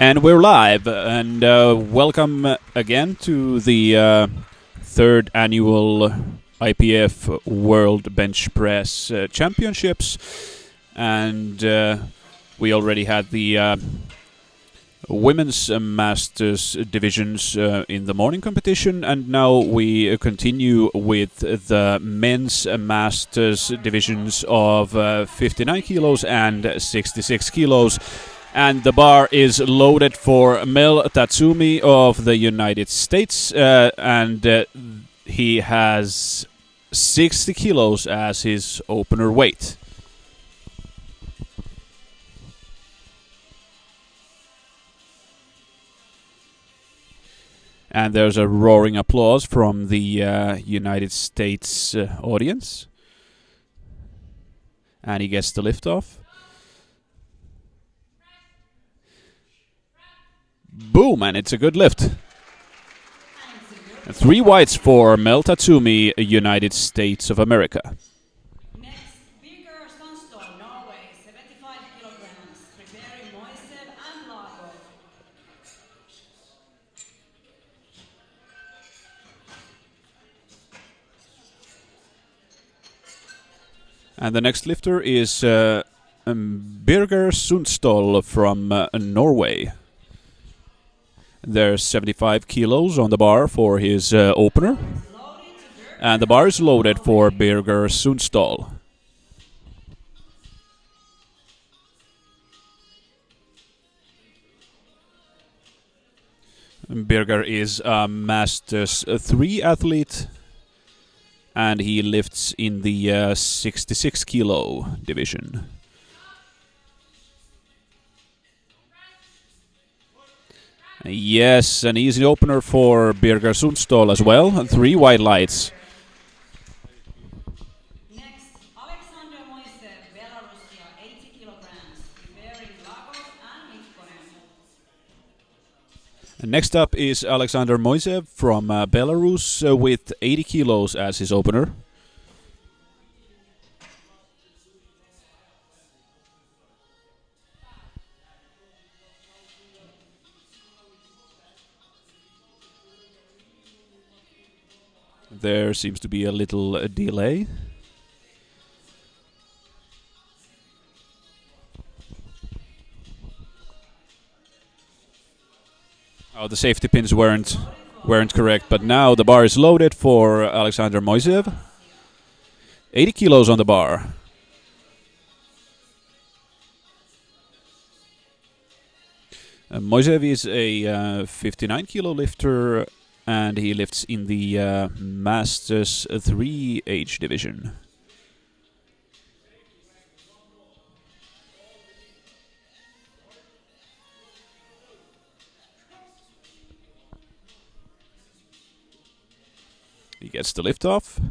And we're live, and welcome again to the third annual IPF World Bench Press Championships. And we already had the women's masters divisions in the morning competition, and now we continue with the men's masters divisions of 59 kilos and 66 kilos. And the bar is loaded for Mel Tatsumi of the United States, and he has 60 kilos as his opener weight. And there's a roaring applause from the United States audience. And he gets the liftoff. Boom, and it's a good lift. 3 whites for Mel Tatsumi, United States of America. Next, Birger Sundstol, Norway, 75 kilograms, preparing Moisev and Lago. And the next lifter is Birger Sundstol from Norway. There's 75 kilos on the bar for his opener. And the bar is loaded for Birger Sundstol. Birger is a Masters 3 athlete, and he lifts in the 66 kilo division. Yes, an easy opener for Birger Sundstol as well. 3 white lights. Next, Alexander Moisev, Belarusia, 80 kilograms, preparing Lagos and Mikkonen. And next up is Alexander Moisev from Belarus with 80 kilos as his opener. There seems to be a little delay. Oh, the safety pins weren't correct, but now the bar is loaded for Alexander Moisev. 80 kilos on the bar. Moisev is a 59 kilo lifter, and he lifts in the Masters 3 age division. He gets the liftoff.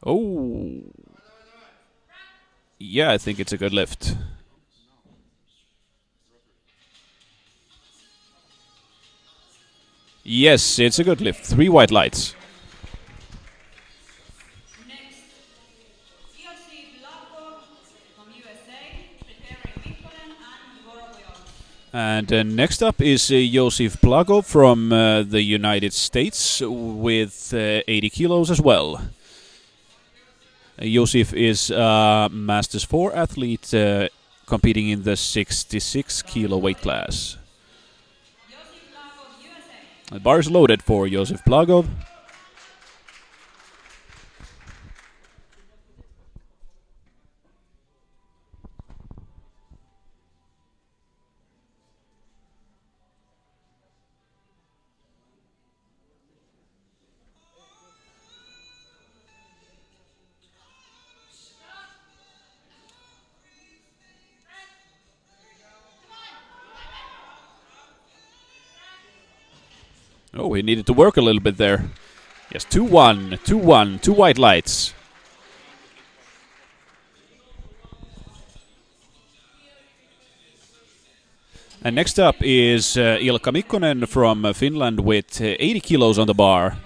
Oh. Yeah, I think it's a good lift. Yes, it's a good lift. 3 white lights. Next, Iosif Lago from USA, preparing Mikkonen and Vorobyov. And next up is Josif Plagov from the United States with 80 kilos as well. Josif is a Masters 4 athlete competing in the 66 kilo weight class. Iosif Lago, USA. The bar is loaded for Josif Plagov. Oh, he needed to work a little bit there. Yes, 2-1, 2-1, 2 white lights. And next up is Ilkka Mikkonen from Finland with 80 kilos on the bar.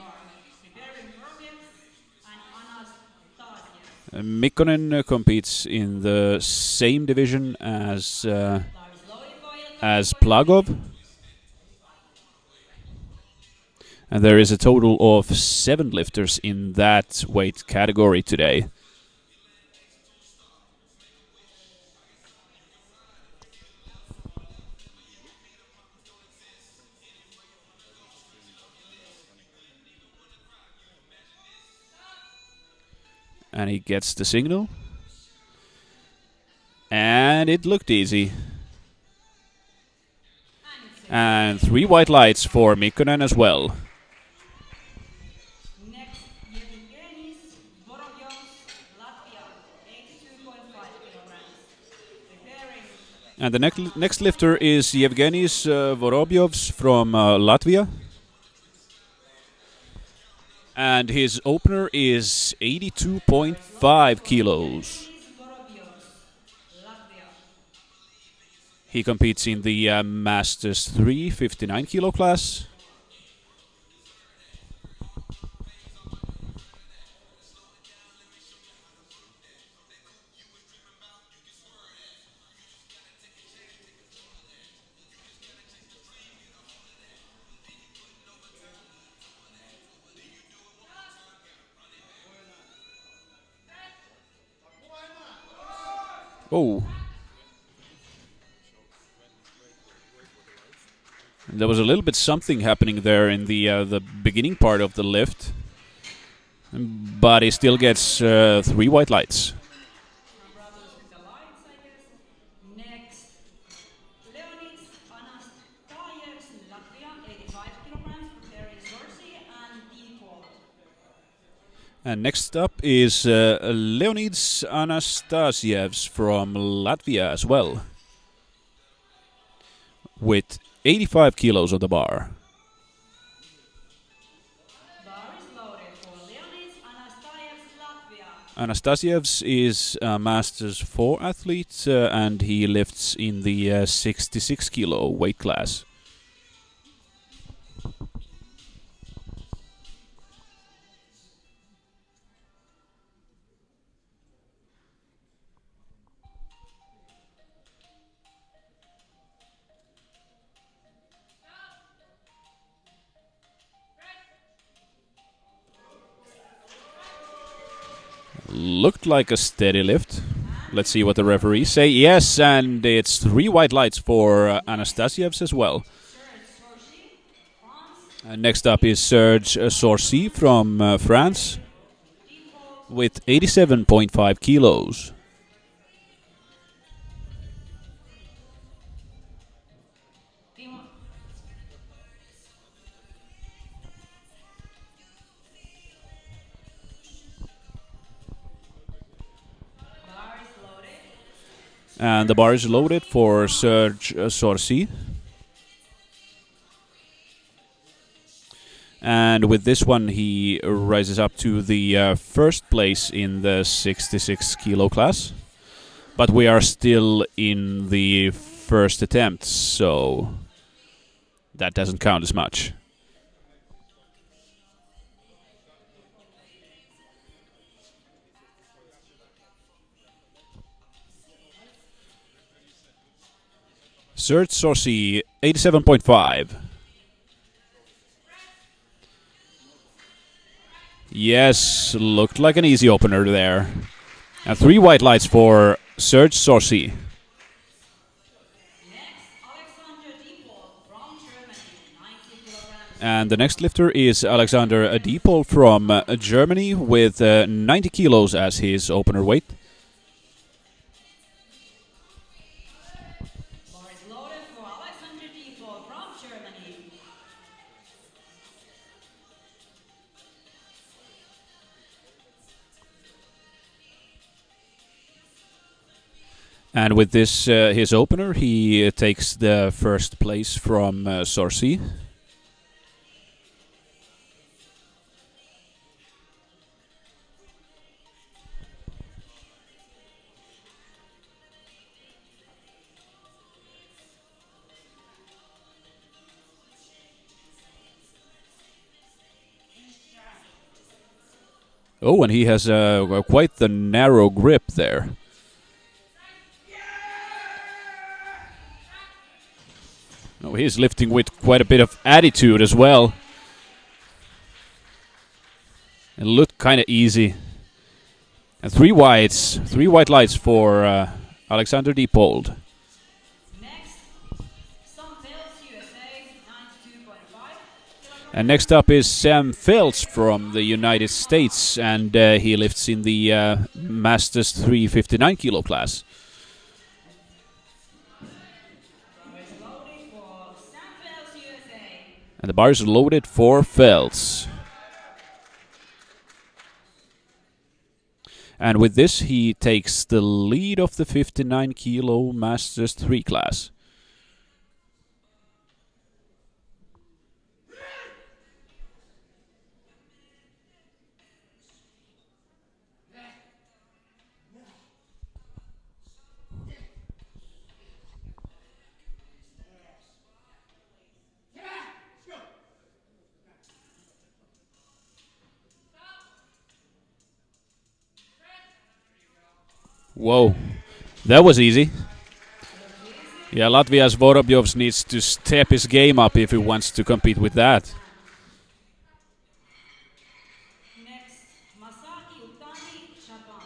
Mikkonen competes in the same division as Plagov. And there is a total of 7 lifters in that weight category today. And he gets the signal. And it looked easy. And 3 white lights for Mikkonen as well. Next, Yevgenis Vorobyovs, Latvia, 82.5 kilograms. Preparing And the next lifter is Yevgenis Vorobyovs from Latvia. And his opener is 82.5 kilos. Yevgenis Vorobyovs, Latvia. He competes in the Masters 3 59 kilo class. Oh. There was a little bit something happening there in the beginning part of the lift. But he still gets 3 white lights. Brothers with the lights, I guess. Next, Leonids Anastasievs, Latvia, 85 kilograms. Preparing Sorsi and Default. And next up is Leonids Anastasievs from Latvia as well, with 85 kilos on the bar. Bar is loaded for Leonids Anastasievs, Latvia. Anastasievs is a Masters 4 athlete and he lifts in the 66 kilo weight class. Looked like a steady lift. Let's see what the referees say. Yes, and it's 3 white lights for Anastasievs as well. Serge Sorsi, France. Next up is Serge Sorsi from France Default. with 87.5 kilos. Demo- Bar is loaded. And the bar is loaded for Serge Sorsi. And with this one, he rises up to the first place in the 66 kilo class. But we are still in the first attempt, so that doesn't count as much. Serge Sorsi, 87.5. Yes, looked like an easy opener there. And 3 white lights for Serge Sorsi. Next, Alexander Default from Germany, 90 kilograms. And the next lifter is Alexander Adipol from Germany with 90 kilos as his opener weight. Bar is loaded for Alexander Default from Germany. And with this, his opener, he takes the first place from Sorsi. Oh, and he has quite the narrow grip there. Oh, he's lifting with quite a bit of attitude as well. It looked kind of easy. And three white lights for Alexander Diepold. Next, Sam Feltz, USA, 92.5. And next up is Sam Feltz from the United States, and he lifts in the Masters 359 kilo class. Is loaded for Sam Feltz, USA. And the bar is loaded for Feltz. And with this, he takes the lead of the 59 kilo Masters 3 class. Whoa, that was easy. Yeah, Latvia's Vorobjovs needs to step his game up if he wants to compete with that. Next, Masaki Utani, Japan.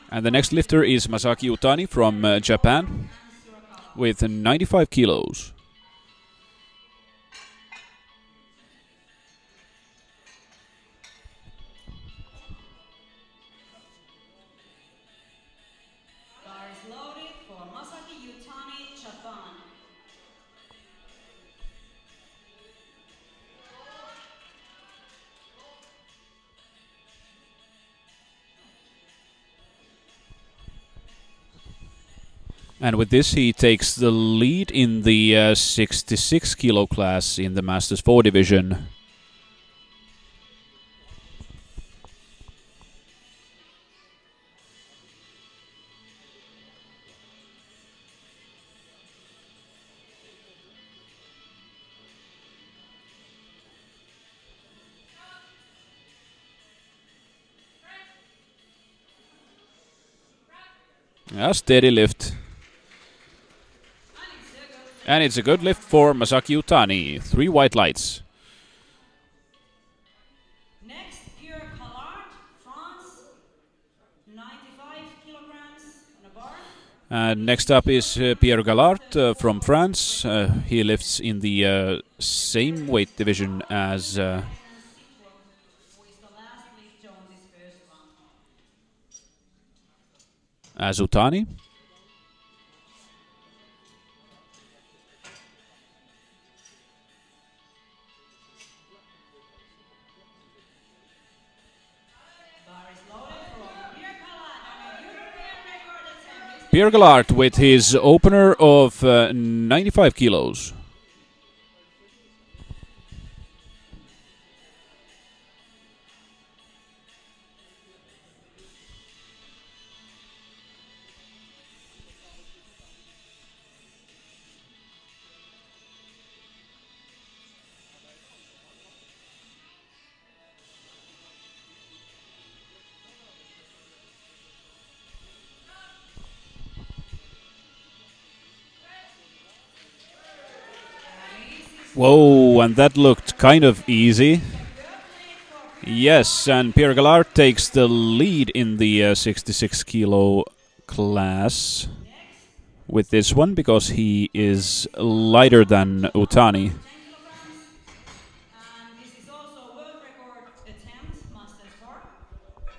And the next lifter is Masaki Utani from Japan with 95 kilos. Bar is loaded for Masaki Utani, Japan. And with this, he takes the lead in the 66 kilo class in the Masters 4 division. A steady lift. And it's a good lift for Masaki Utani. 3 white lights. Next, Pierre Callard, France, 95 kilograms on a bar. And next up is Pierre Gallard from France. He lifts in the same weight division as Who is the last lifter on this first round? Utani. Bar is loaded for Pierre Callard on a European record attempt. Pierre Gallard with his opener of 95 kilos. Whoa, and that looked kind of easy. Yes, and Pierre Gallard takes the lead in the 66 kilo class with this one because he is lighter than Utani. 10 kilograms. And this is also a world record attempt, Masters 4.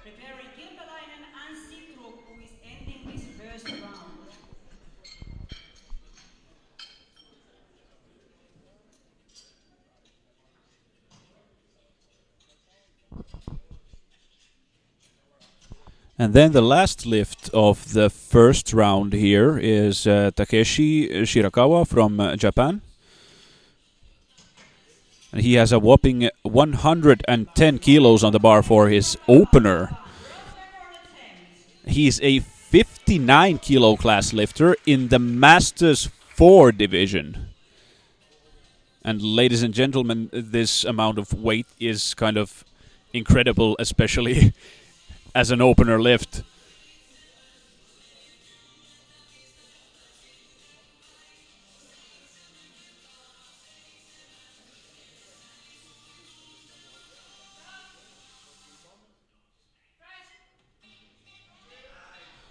Preparing Kilpelainen and Sitruk, who is ending this first round. And then the last lift of the first round here is Takeshi Shirakawa from Japan. And he has a whopping 110 kilos on the bar for his opener. He's a 59 kilo class lifter in the Masters 4 division. And ladies and gentlemen, this amount of weight is kind of incredible, especially as an opener lift.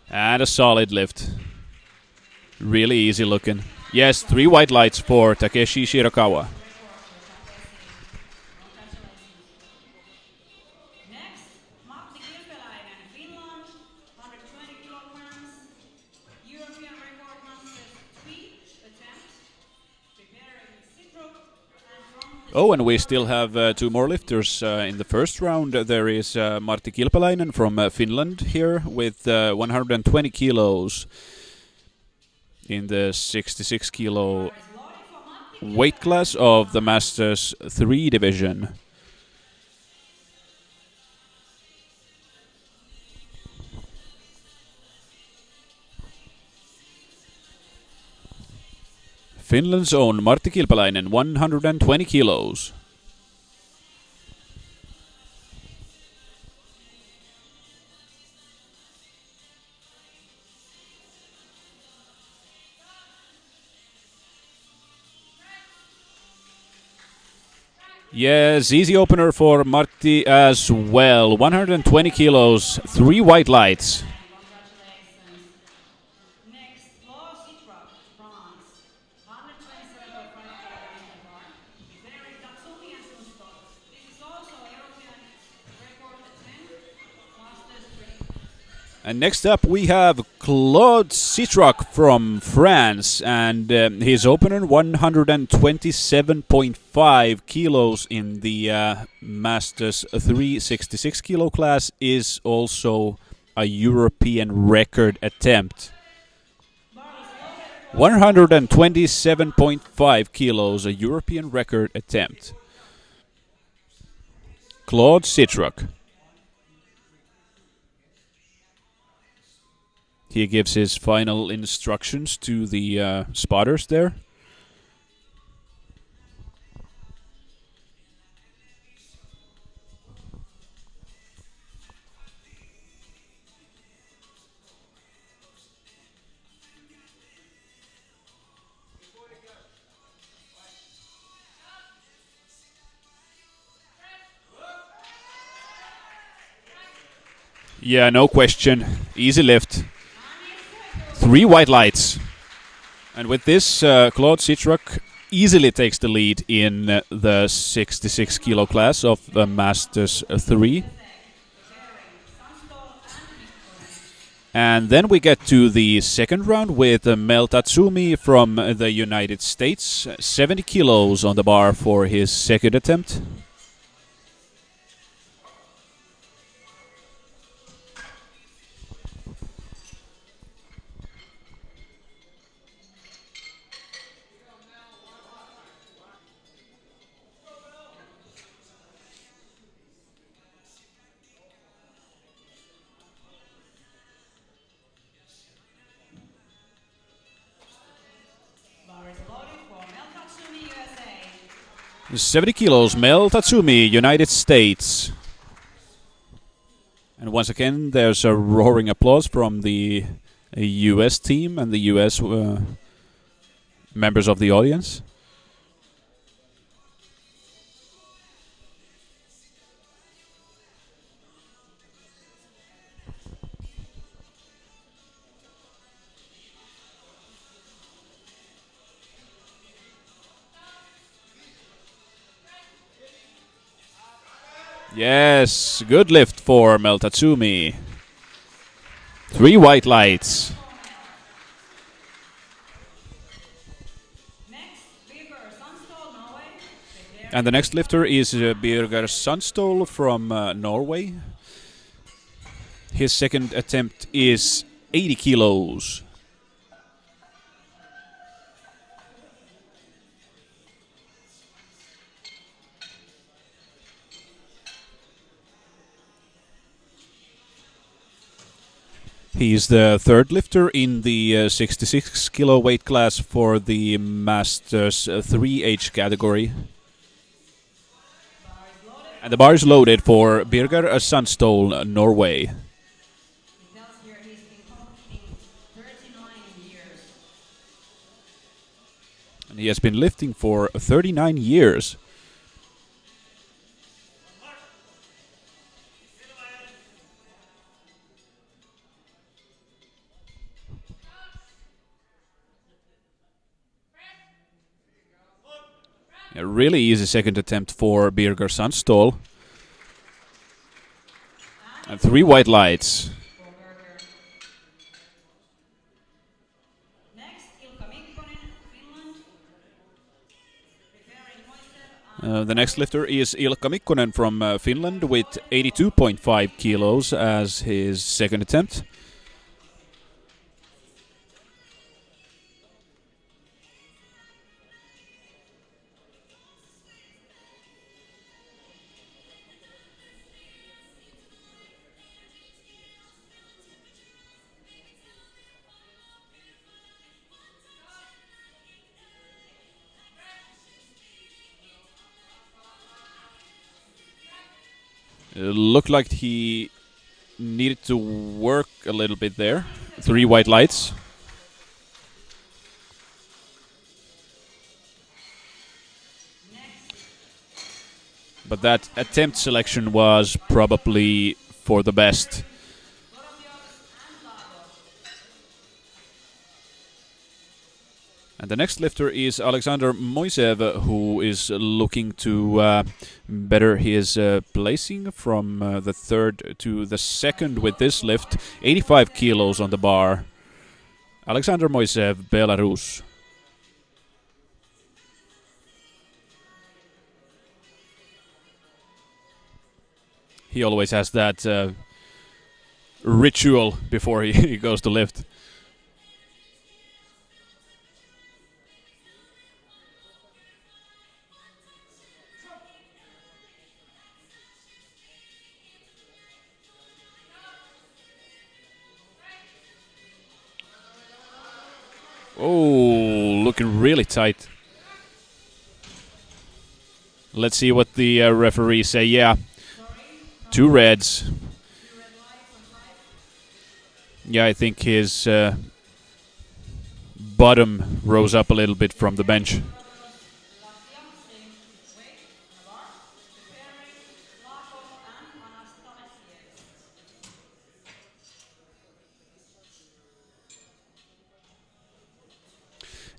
And a solid lift. Really easy looking. Yes, 3 white lights for Takeshi Shirakawa. Next, Matti Kilpeläinen, Finland, 120 kilograms, European record masters 3 attempt, preparing Citruk and from the Oh, and we still have 2 more lifters in the first round. There is Martti Kilpeläinen from Finland here with 120 kilos in the 66 kilo weight class of the Masters 3 division. Finland's own Martti Kilpeläinen, 120 kilos. Yes, easy opener for Martti as well. 120 kilos, 3 white lights. congratulations. Next, Flo Citruk, France, 127.5 kilograms bar, preparing Tatsumi and Sunsto. This is also European record attempt, masters 3. And next up we have Claude Citroc from France, and his opener 127.5 kilos in the Masters 366 kilo class is also a European record attempt. 127.5 kilos, a European record attempt. Claude Citroc. He gives his final instructions to the spotters there. Yeah, no question. Easy lift. 3 white lights. And with this, Claude Citroc easily takes the lead in the 66 kilo class of the Masters 3. And then we get to the second round with Mel Tatsumi from the United States. 70 kilos on the bar for his second attempt. Bar is loaded for Mel Tatsumi, USA. 70 kilos, Mel Tatsumi, United States. And once again, there's a roaring applause from the US team and the US members of the audience. Yes, good lift for Mel Tatsumi. 3 white lights. Next, Birger Sandstol, Norway. And the next lifter is Birger Sandstol from Norway. His second attempt is 80 kilos. He is the third lifter in the 66 kilo weight class for the Masters 3 age category. Bar is loaded And the bar is loaded for Birger Sandstol, Norway. He tells here he's been competing 39 years. And he has been lifting for 39 years. A really easy second attempt for Birger Sandstol. And 3 white lights. For Berger. Next, Ilkka Mikkonen, Finland. Preparing Moisev and The next lifter is Ilkka Mikkonen from Finland with 82.5 kilos as his second attempt. Looked like he needed to work a little bit there. 3 white lights. But that attempt selection was probably for the best. And the next lifter is Alexander Moisev, who is looking to better his placing from the third to the second with this lift. 85 kilos on the bar. Alexander Moisev, Belarus. He always has that ritual before he goes to lift. Oh, looking really tight. Let's see what the referees say. Yeah, 2 reds. Yeah, I think his bottom rose up a little bit from the bench.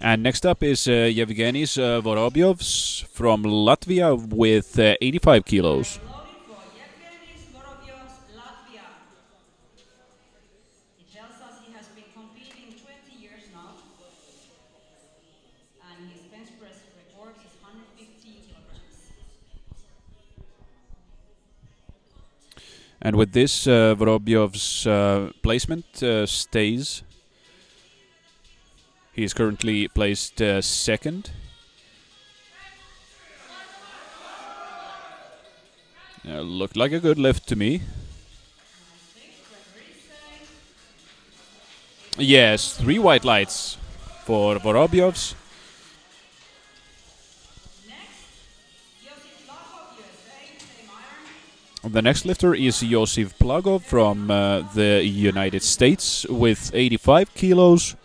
And next up is Yevgenis Vorobyovs from Latvia with 85 kilos. loaded for Yevgenis Vorobyovs, Latvia. He tells us he has been competing 20 years now. And his bench press record is 115 kilograms. And with this, Vorobyov's placement stays. He is currently placed second. Looked like a good lift to me. Yes, 3 white lights for Vorobyovs. The next lifter is Josif Plagov from the United States with 85 kilos.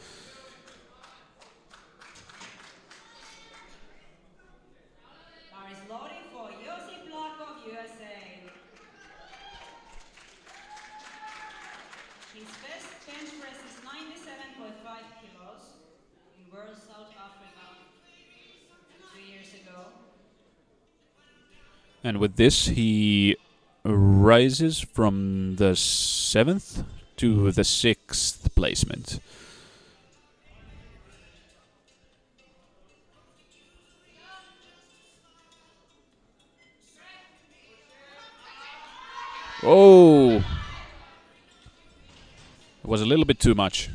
Bar is loaded for Josip Plakov, USA. His best bench press is 97.5 kilos in World South Africa 2 years ago. And with this, he rises from the 7th to the 6th placement. Oh! It was a little bit too much.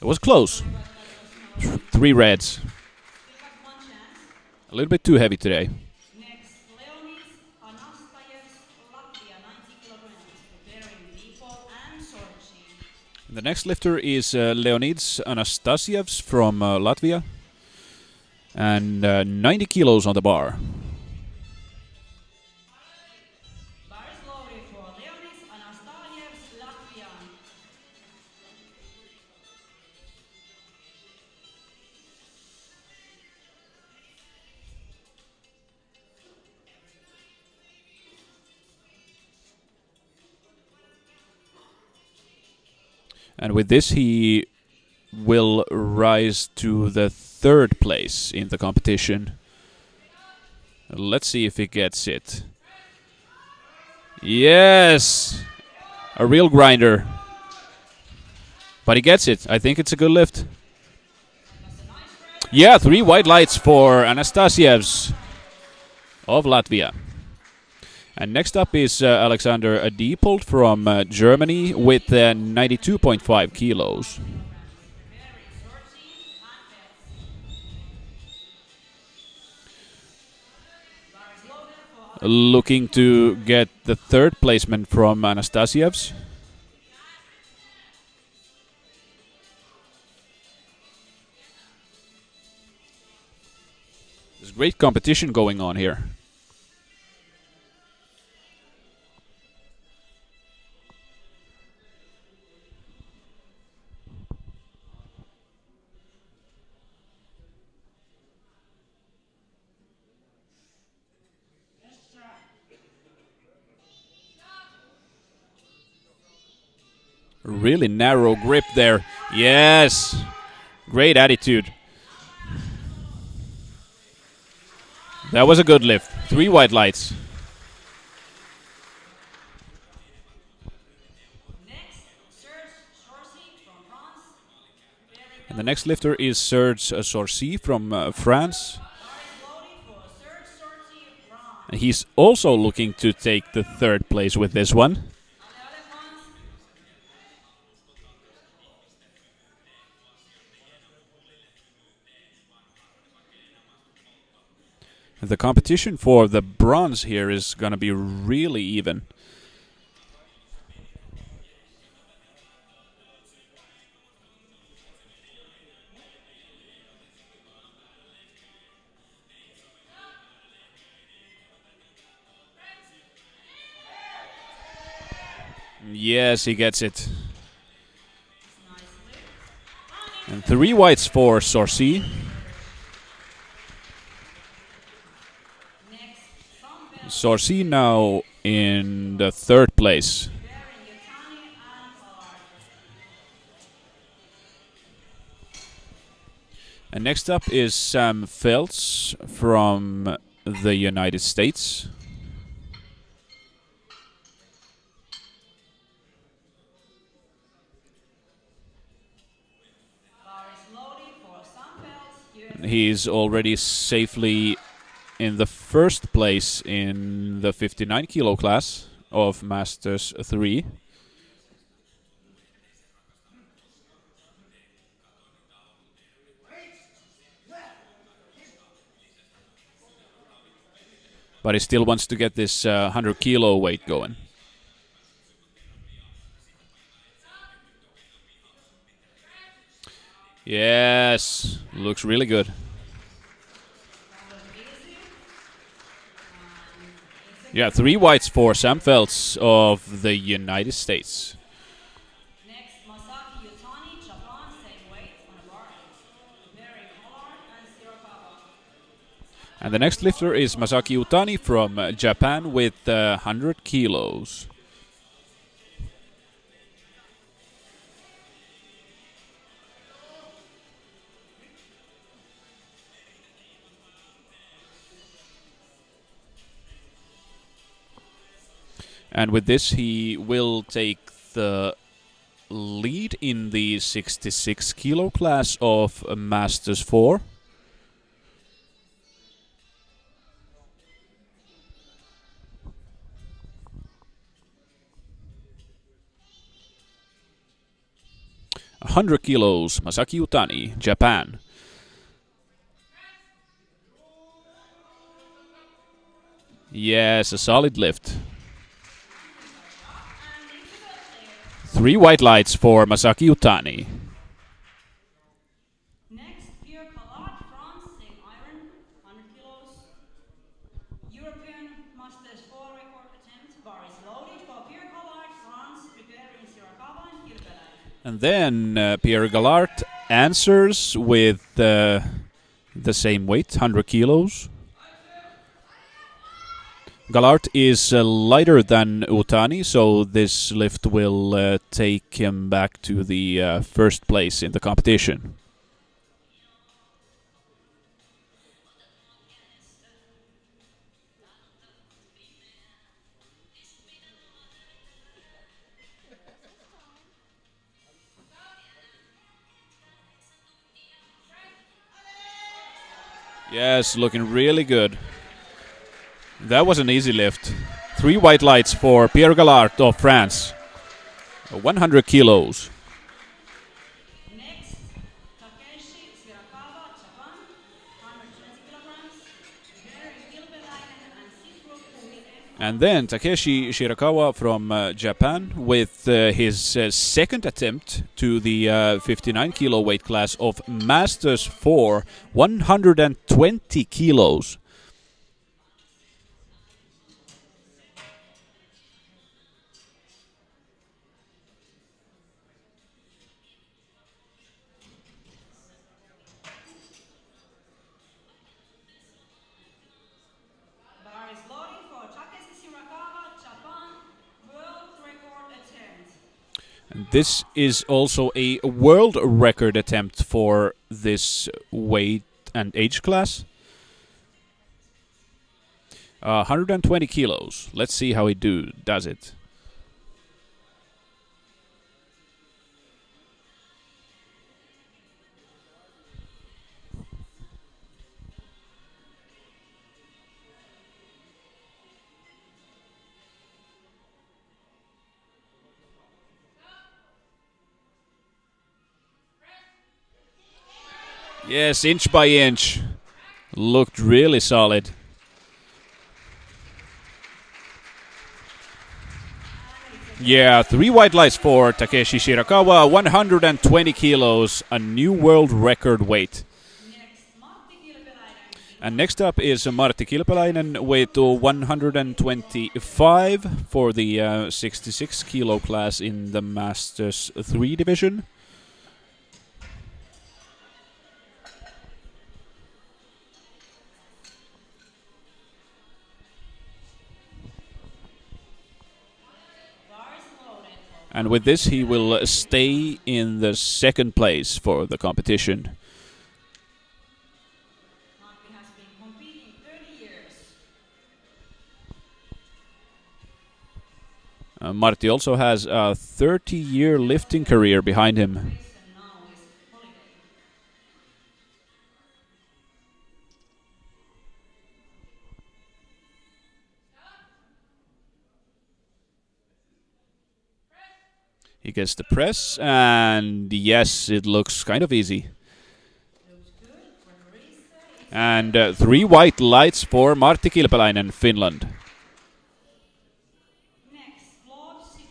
It was close. 3 reds. Still got one chance. A little bit too heavy today. Next, Leonis Anastasievs, Latvia, 90 kilograms, preparing Depot and Sorchi. The next lifter is Leonids Anastasievs from Latvia. And 90 kilos on the bar. And with this, he will rise to the third place in the competition. Let's see if he gets it. Yes! A real grinder. But he gets it. I think it's a good lift. Yeah, 3 white lights for Anastasievs of Latvia. And next up is Alexander Diepold from Germany with 92.5 kilos. Looking to get the third placement from Anastasievs. There's great competition going on here. Really narrow grip there. Yes. Great attitude. That was a good lift. 3 white lights. And the next lifter is Serge Sorcy from France. And he's also looking to take the third place with this one. The competition for the bronze here is going to be really even. Yes, he gets it. And 3 whites for Sorcy. Sorcy now in the third place. And next up is Sam Feltz from the United States. He's already safely in the first place in the 59 kilo class of Masters 3. But he still wants to get this 100 kilo weight going. Yes, looks really good. Yeah, 3 whites for Sam Feltz of the United States. Next, Masaki Yutani, Japan, same weight on a bar. Mary Collard and Sirakawa. And the next lifter is Masaki Utani from Japan with 100 kilos. And with this, he will take the lead in the 66 kilo class of Masters 4. "100 kilos, Masaki Utani, Japan." Yes, a solid lift. 3 white lights for Masaki Utani. Next, Pierre Collard, France, same iron, 100 kilos. European Masters 4 record attempt. Bar is loaded for Pierre Collard, France, preparing Sirakawa and Kilpeläinen. And then Pierre Gallart answers with the same weight, 100 kilos. Galart is lighter than Utani, so this lift will take him back to the first place in the competition. Yes, looking really good. That was an easy lift. 3 white lights for Pierre Galart of France. 100 kilos. Next, Takeshi Shirakawa, Japan, 120 kilograms. Gary Kilpeläinen and Citrus Uike. And then Takeshi Shirakawa from Japan with his second attempt to the 59 kilo weight class of Masters 4, 120 kilos. Bar is loading for Takeshi Shirakawa, Japan, world record attempt. And this is also a world record attempt for this weight and age class. 120 kilos. Let's see how he does it. Yes, inch by inch. Looked really solid. Yeah, 3 white lights for Takeshi Shirakawa, 120 kilos, a new world record weight. Next, Matti Kilpeläinen. And next up is Martti Kilpeläinen with 125 for the 66 kilo class in the Masters 3 division. Bar is loaded. And with this, he will stay in the second place for the competition. Matti has been competing 30 years. Martti also has a 30-year lifting career behind him. And now is holiday. He gets the press, and yes, it looks kind of easy. Looks good. Referees say it's And 3 white lights for Martti Kilpeläinen, Finland. next. Claude Citrus,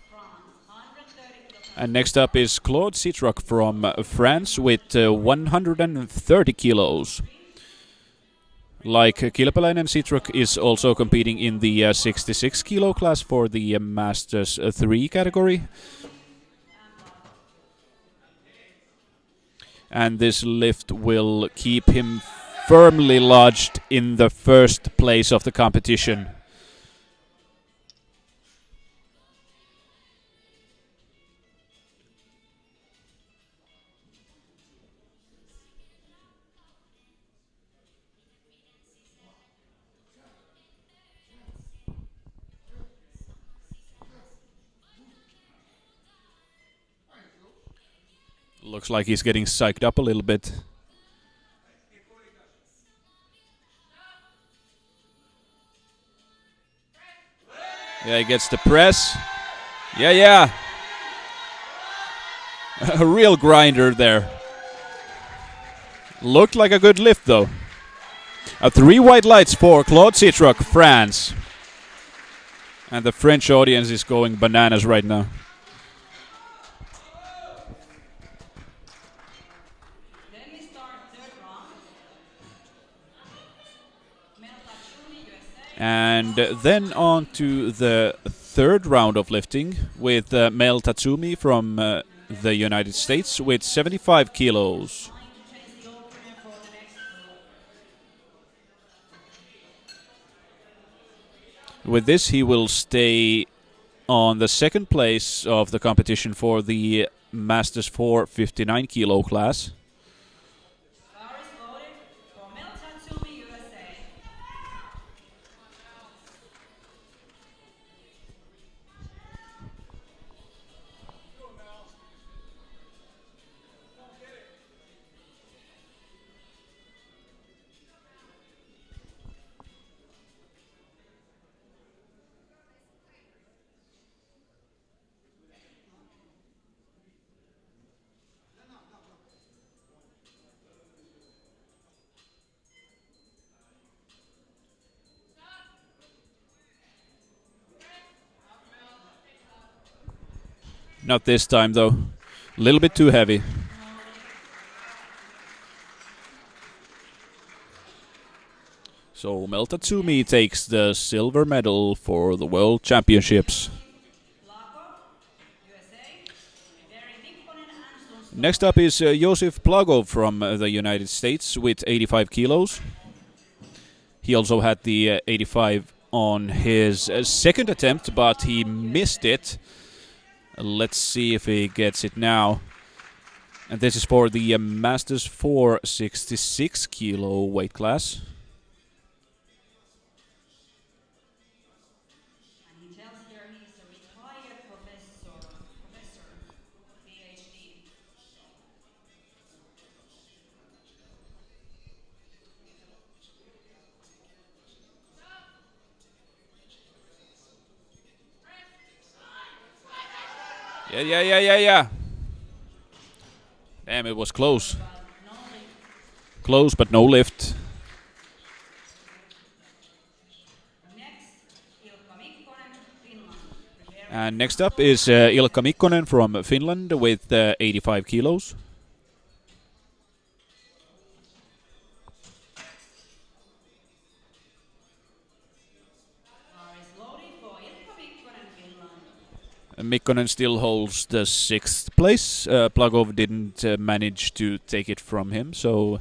France, 130 kilograms. And next up is Claude Citroc from France with 130 kilos. Like Kilpeläinen, Citroc is also competing in the 66 kilo class for the Masters 3 category. And this lift will keep him firmly lodged in the first place of the competition. Looks like he's getting psyched up a little bit. Yeah, he gets the press. Yeah. A real grinder there. Looked like a good lift, though. 3 white lights for Claude Citroc, France. And the French audience is going bananas right now. Then we start third round. Mel Tatsumi, USA. And then on to the third round of lifting with Mel Tatsumi from the United States with 75 kilos. Trying to change the opener for the next group. With this, he will stay on the second place of the competition for the Masters 4 59 kilo class. Bar is loaded for Mel Tatsumi, USA. Not this time, though. A little bit too heavy. So Mel Tatsumi takes the silver medal for the World Championships. Next up is Josif Plagov from the United States with 85 kilos. He also had the 85 on his second attempt, but he missed it. Let's see if he gets it now. And this is for the Masters 4 66 kilo weight class. And he tells here he's a retired professor, PhD. Yeah. Damn, it was close. Close, but no lift. And next up is Ilkka Mikkonen from Finland with 85 kilos. Mikkonen still holds the 6th place. Plagov didn't manage to take it from him, so...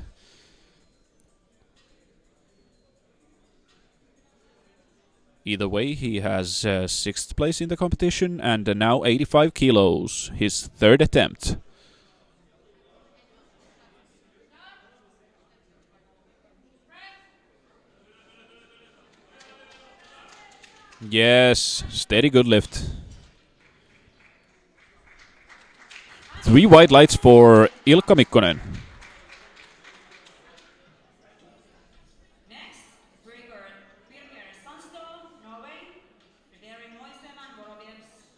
Either way, he has 6th place in the competition, and now 85 kilos, his third attempt. Yes, steady good lift. 3 white lights for Ilkka Mikkonen. Next, Birger Sandstøl, Norway. Preparing Moisen and Vorobyevs.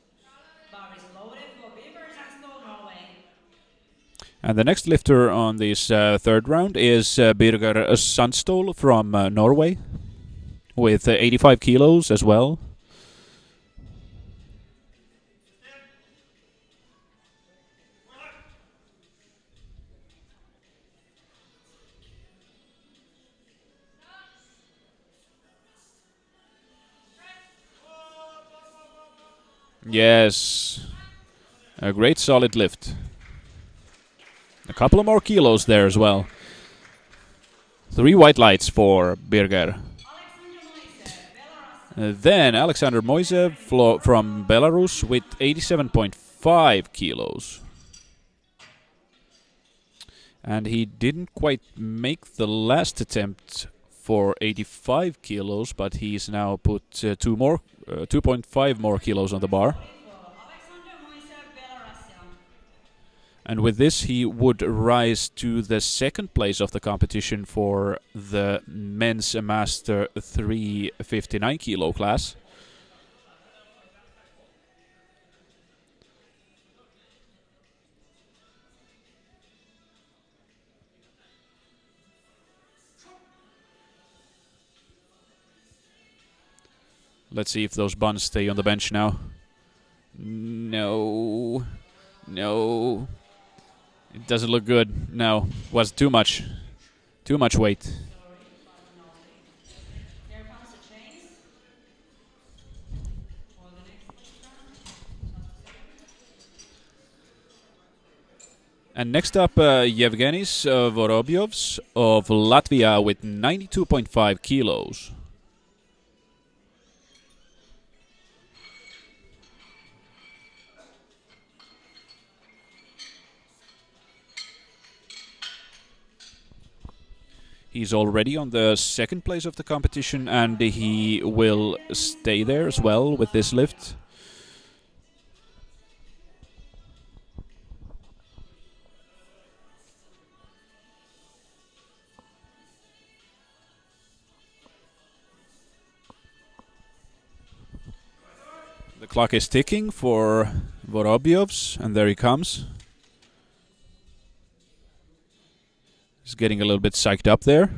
Bar is loaded for Birger Sandstøl, Norway. And the next lifter on this third round is Birger Sandstøl from Norway with 85 kilos as well. Yes, a great solid lift. A couple of more kilos there as well. 3 white lights for Birger. Then Alexander Moisev from Belarus with 87.5 kilos. And he didn't quite make the last attempt for 85 kilos, but he's now put 2.5 more kilos on the bar. And with this, he would rise to the second place of the competition for the men's Master 3 59 kilo class. Let's see if those buns stay on the bench now. No. It doesn't look good. No, was too much. Too much weight. Here comes the chains. For the next And next up, Yevgenis Vorobyevs of Latvia with 92.5 kilos. He's already on the second place of the competition, and he will stay there as well with this lift. The clock is ticking for Vorobyovs, and there he comes. He's getting a little bit psyched up there.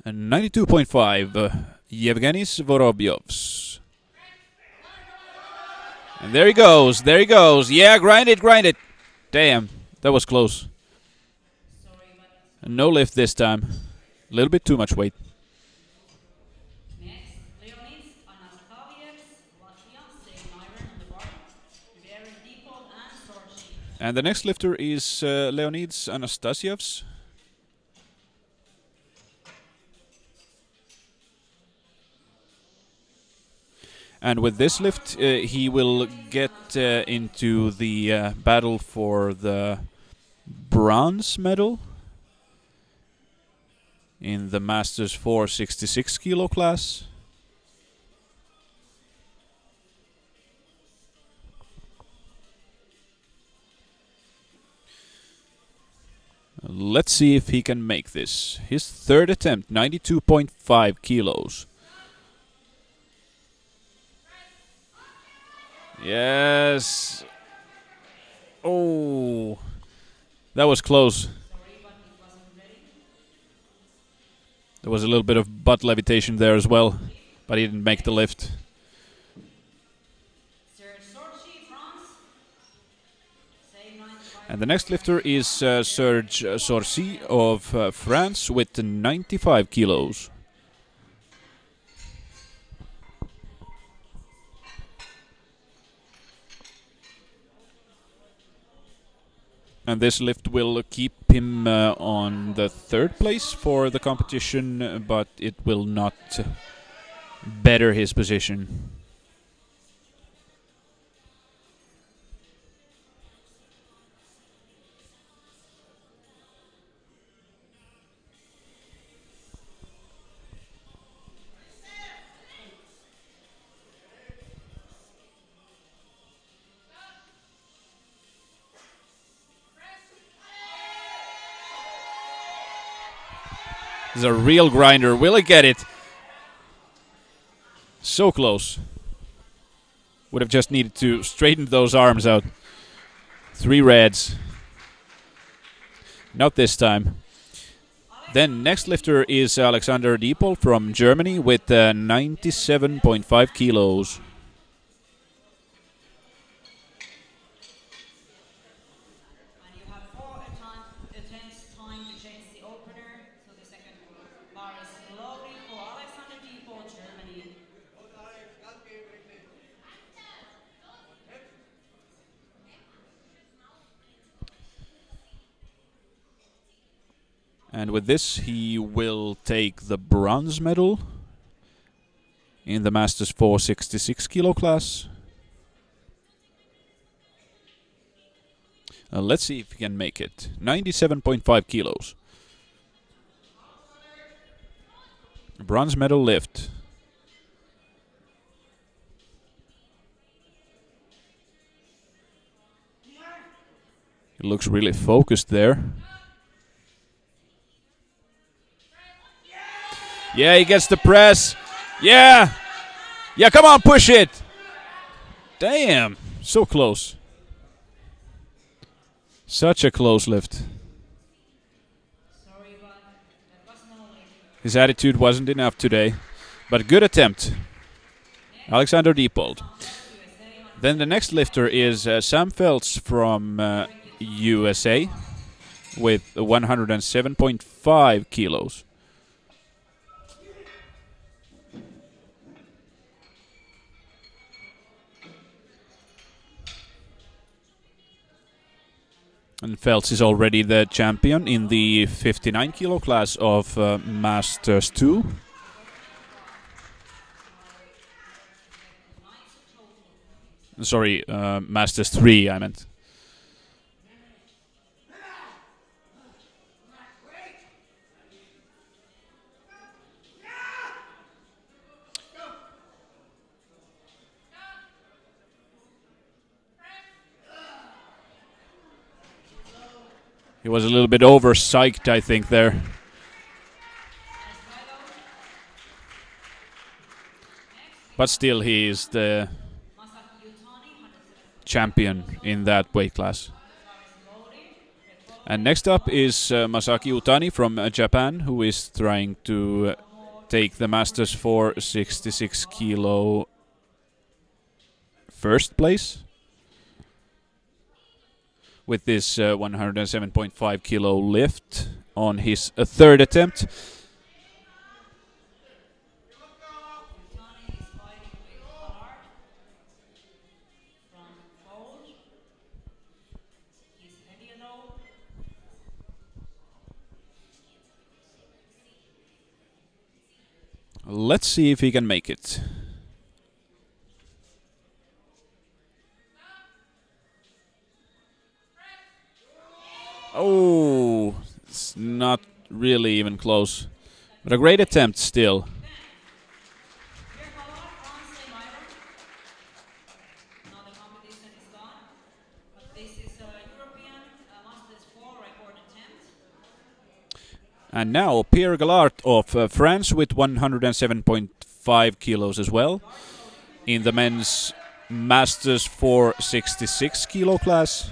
And 92.5, Yevgenis Vorobyovs. And there he goes, there he goes. Yeah, grind it. Damn, that was close. And no lift this time. A little bit too much weight. Next, Leonids Anastavievs, Latvia, same iron on the bar. Very Dipol and Sorchi. And the next lifter is Leonids Anastasievs. And with this lift, he will get into the battle for the bronze medal in the Masters 466 kilo class. Let's see if he can make this. His third attempt, 92.5 kilos. Yes. Oh, that was close. There was a little bit of butt levitation there as well, but he didn't make the lift. And the next lifter is Serge Sorcy of France with 95 kilos. And this lift will keep him on the third place for the competition, but it will not better his position. This is a real grinder. Will he get it? So close. Would have just needed to straighten those arms out. 3 reds. Not this time. Then next lifter is Alexander Dipol from Germany with 97.5 kilos. And with this, he will take the bronze medal in the Masters 466 kilo class. Let's see if he can make it. 97.5 kilos. Bronze medal lift. He looks really focused there. Yeah, he gets the press. Yeah. Yeah, come on, push it. Damn, so close. Such a close lift. His attitude wasn't enough today, but good attempt. Alexander Dippold. Then the next lifter is Sam Feltz from USA with 107.5 kilos. And Feltz is already the champion in the 59 kilo class of Masters 2. Sorry, Masters 3, I meant. He was a little bit over-psyched, I think, there. But still, he is the champion in that weight class. And next up is Masaki Utani from Japan, who is trying to take the Masters 4 66 kilo first place with this 107.5 kilo lift on his third attempt. Let's see if he can make it. Oh, it's not really even close. But a great attempt still. And now Pierre Galard of France with 107.5 kilos as well in the men's Masters 466 kilo class.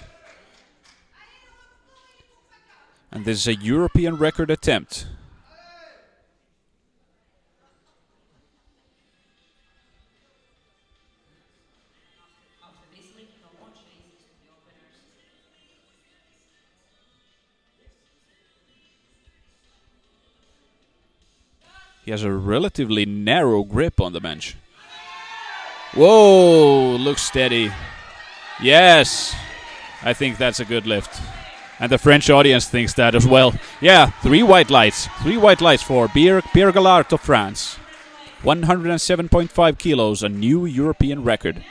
And this is a European record attempt. He has a relatively narrow grip on the bench. Whoa, looks steady. Yes, I think that's a good lift. And the French audience thinks that as well. Yeah, 3 white lights. 3 white lights for Pierre Galard of France. 107.5 kilos, a new European record.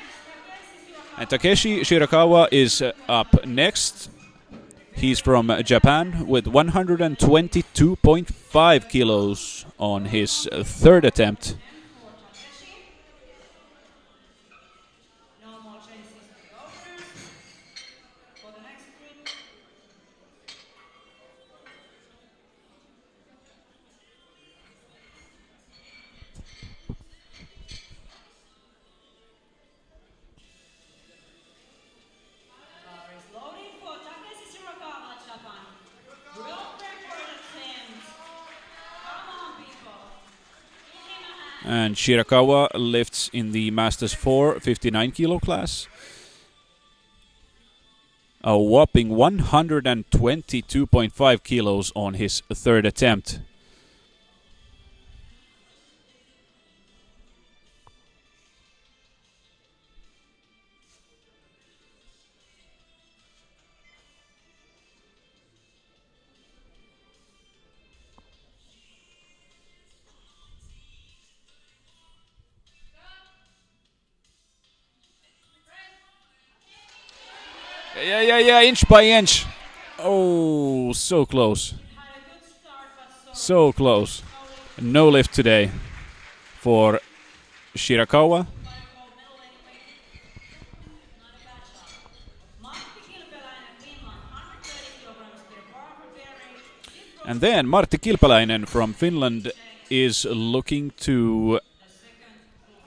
And Takeshi Shirakawa is up next. He's from Japan with 122.5 kilos on his third attempt. And Shirakawa lifts in the Masters 4 59 kilo class. A whopping 122.5 kilos on his third attempt. Yeah, inch by inch. Oh, so close. So close. No lift today for Shirakawa. And then Martti Kilpeläinen from Finland is looking to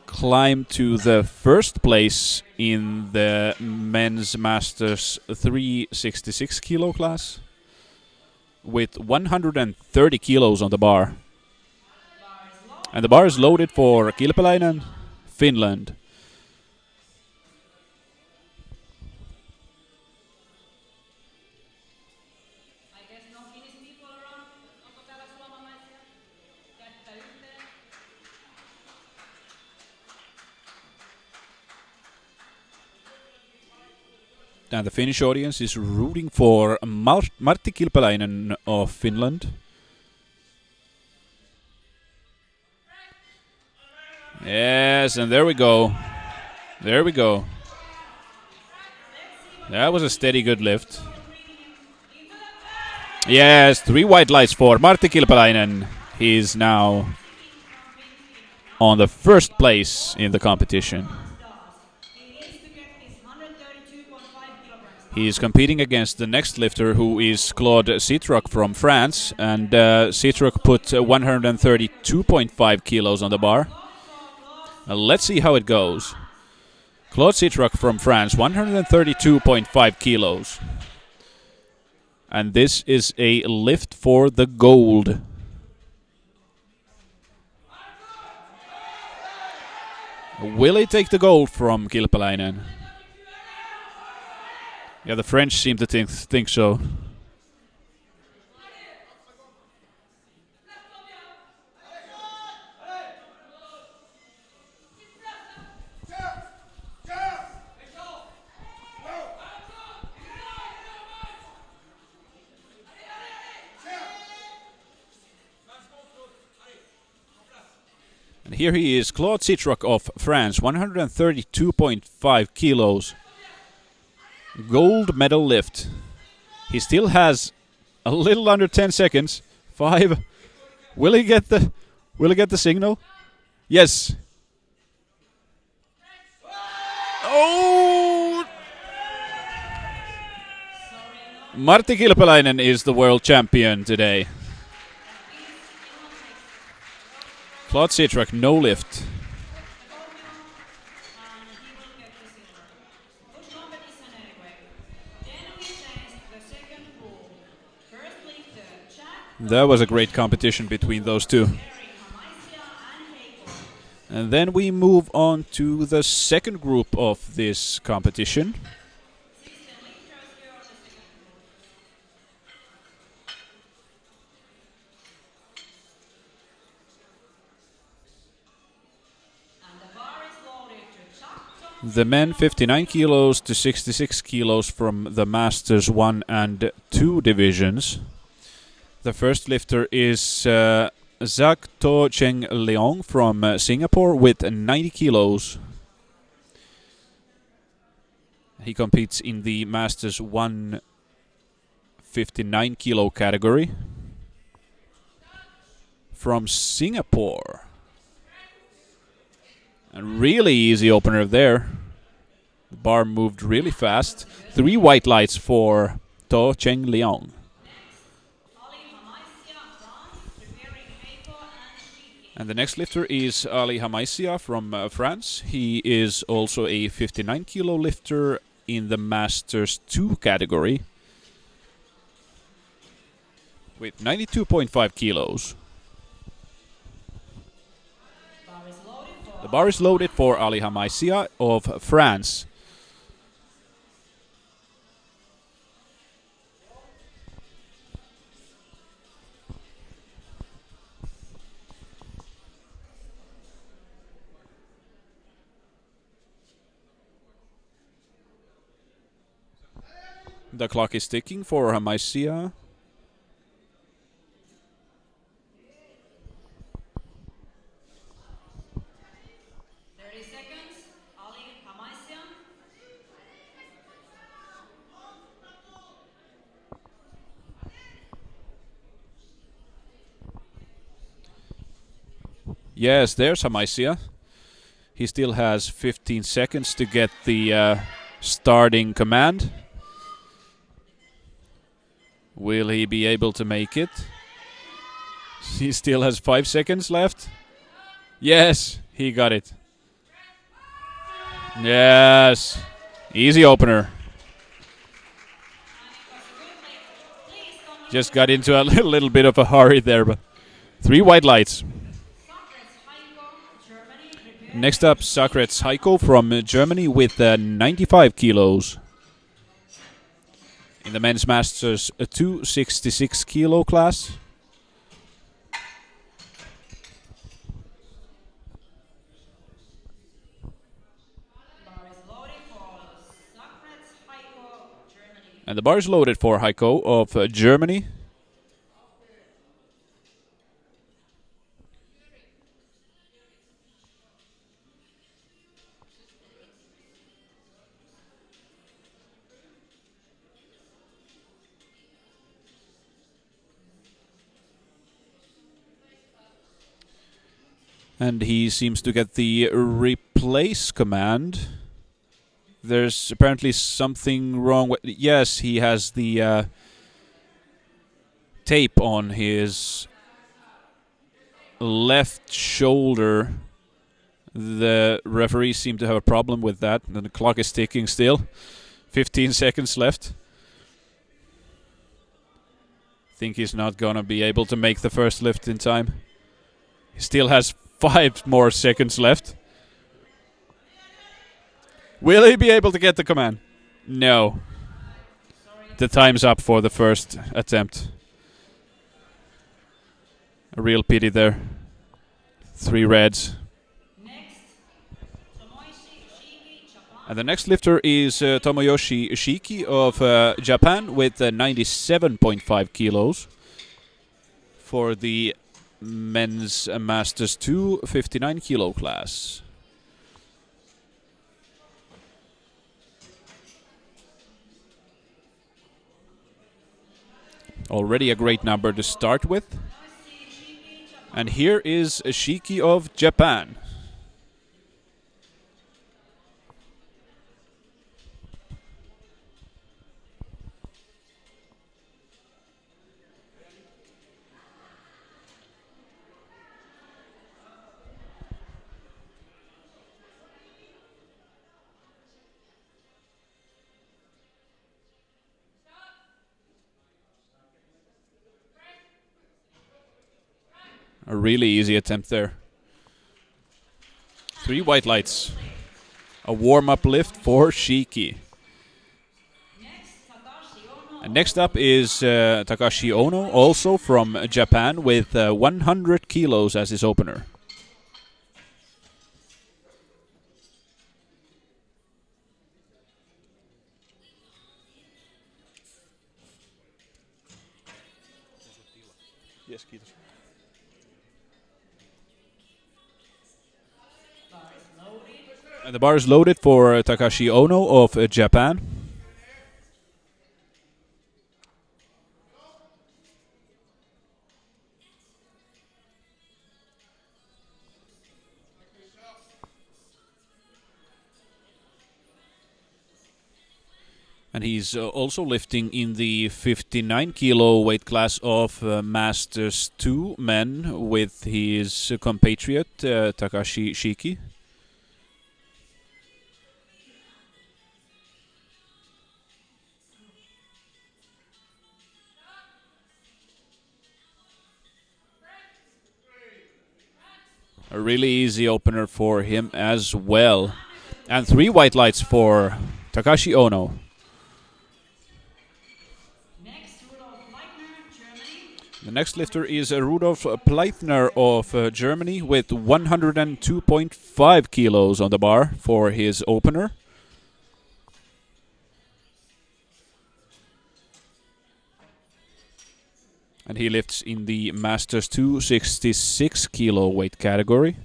climb to the first place in the men's Masters 366 kilo class with 130 kilos on the bar. And the bar is loaded for Kilpeläinen, Finland. And the Finnish audience is rooting for Martti Kilpeläinen of Finland. Yes, and there we go. There we go. That was a steady, good lift. Yes, 3 white lights for Martti Kilpeläinen. He's now on the first place in the competition. He is competing against the next lifter, who is Claude Citroc from France, and Citroc put 132.5 kilos on the bar. Let's see how it goes. Claude Citroc from France, 132.5 kilos. And this is a lift for the gold. Will he take the gold from Kilpeläinen? Yeah, the French seem to think so. And here he is, Claude Citroc of France, 132.5 kilos. Gold medal lift. He still has a little under 10 seconds. 5. Will he get the signal? Yes. Oh! Martti Kilpeläinen is the world champion today. Claude Citroc, no lift. That was a great competition between those two. And then we move on to the second group of this competition. The men 59 kilos to 66 kilos from the Masters 1 and 2 divisions. The first lifter is Zac To Cheng Leong from Singapore with 90 kilos. He competes in the Masters 1 59 kilo category. From Singapore. A really easy opener there. The bar moved really fast. 3 white lights for To Cheng Leong. And the next lifter is Ali Hamaisia from France. He is also a 59 kilo lifter in the Masters 2 category with 92.5 kilos. The bar is loaded for Ali Hamaisia of France. The clock is ticking for Hamaisia. Yes, there's Hamaisia. He still has 15 seconds to get the starting command. Will he be able to make it? He still has 5 seconds left. Yes, he got it. Yes. Easy opener. Just got into a little bit of a hurry there, but 3 white lights. Next up, Socrates Heiko from Germany with 95 kilos. In the men's Masters 266 kilo class. And the bar is loaded for Heiko of Germany. And he seems to get the replace command. There's apparently something wrong with... Yes, he has the tape on his left shoulder. The referees seem to have a problem with that. And the clock is ticking still. 15 seconds left. Think he's not gonna be able to make the first lift in time. He still has 5 more seconds left. Will he be able to get the command? No. The time's up for the first attempt. A real pity there. 3 reds. And the next lifter is Tomoyoshi Shiki of Japan with 97.5 kilos for the men's Masters 2 59 kilo class. Already a great number to start with. And here is Shiki of Japan. A really easy attempt there. 3 white lights. A warm-up lift for Shiki. And next up is Takashi Ono, also from Japan, with 100 kilos as his opener. Yes, kiitos. And the bar is loaded for Takashi Ono of Japan. And he's also lifting in the 59 kilo weight class of Masters 2 men with his compatriot Takashi Shiki. A really easy opener for him as well. And 3 white lights for Takashi Ono. The next lifter is Rudolf Pleithner of Germany with 102.5 kilos on the bar for his opener. And he lifts in the Masters 2 66 kilo weight category.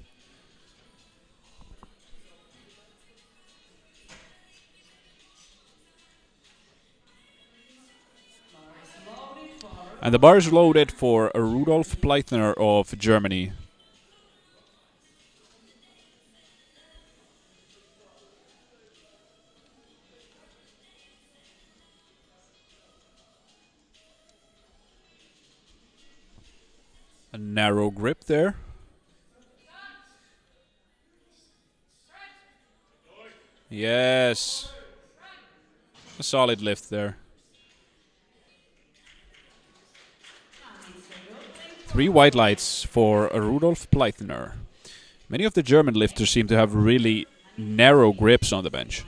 And the bar is loaded for Rudolf Pleithner of Germany. A narrow grip there. Yes. A solid lift there. 3 white lights for Rudolf Pleithner. Many of the German lifters seem to have really narrow grips on the bench.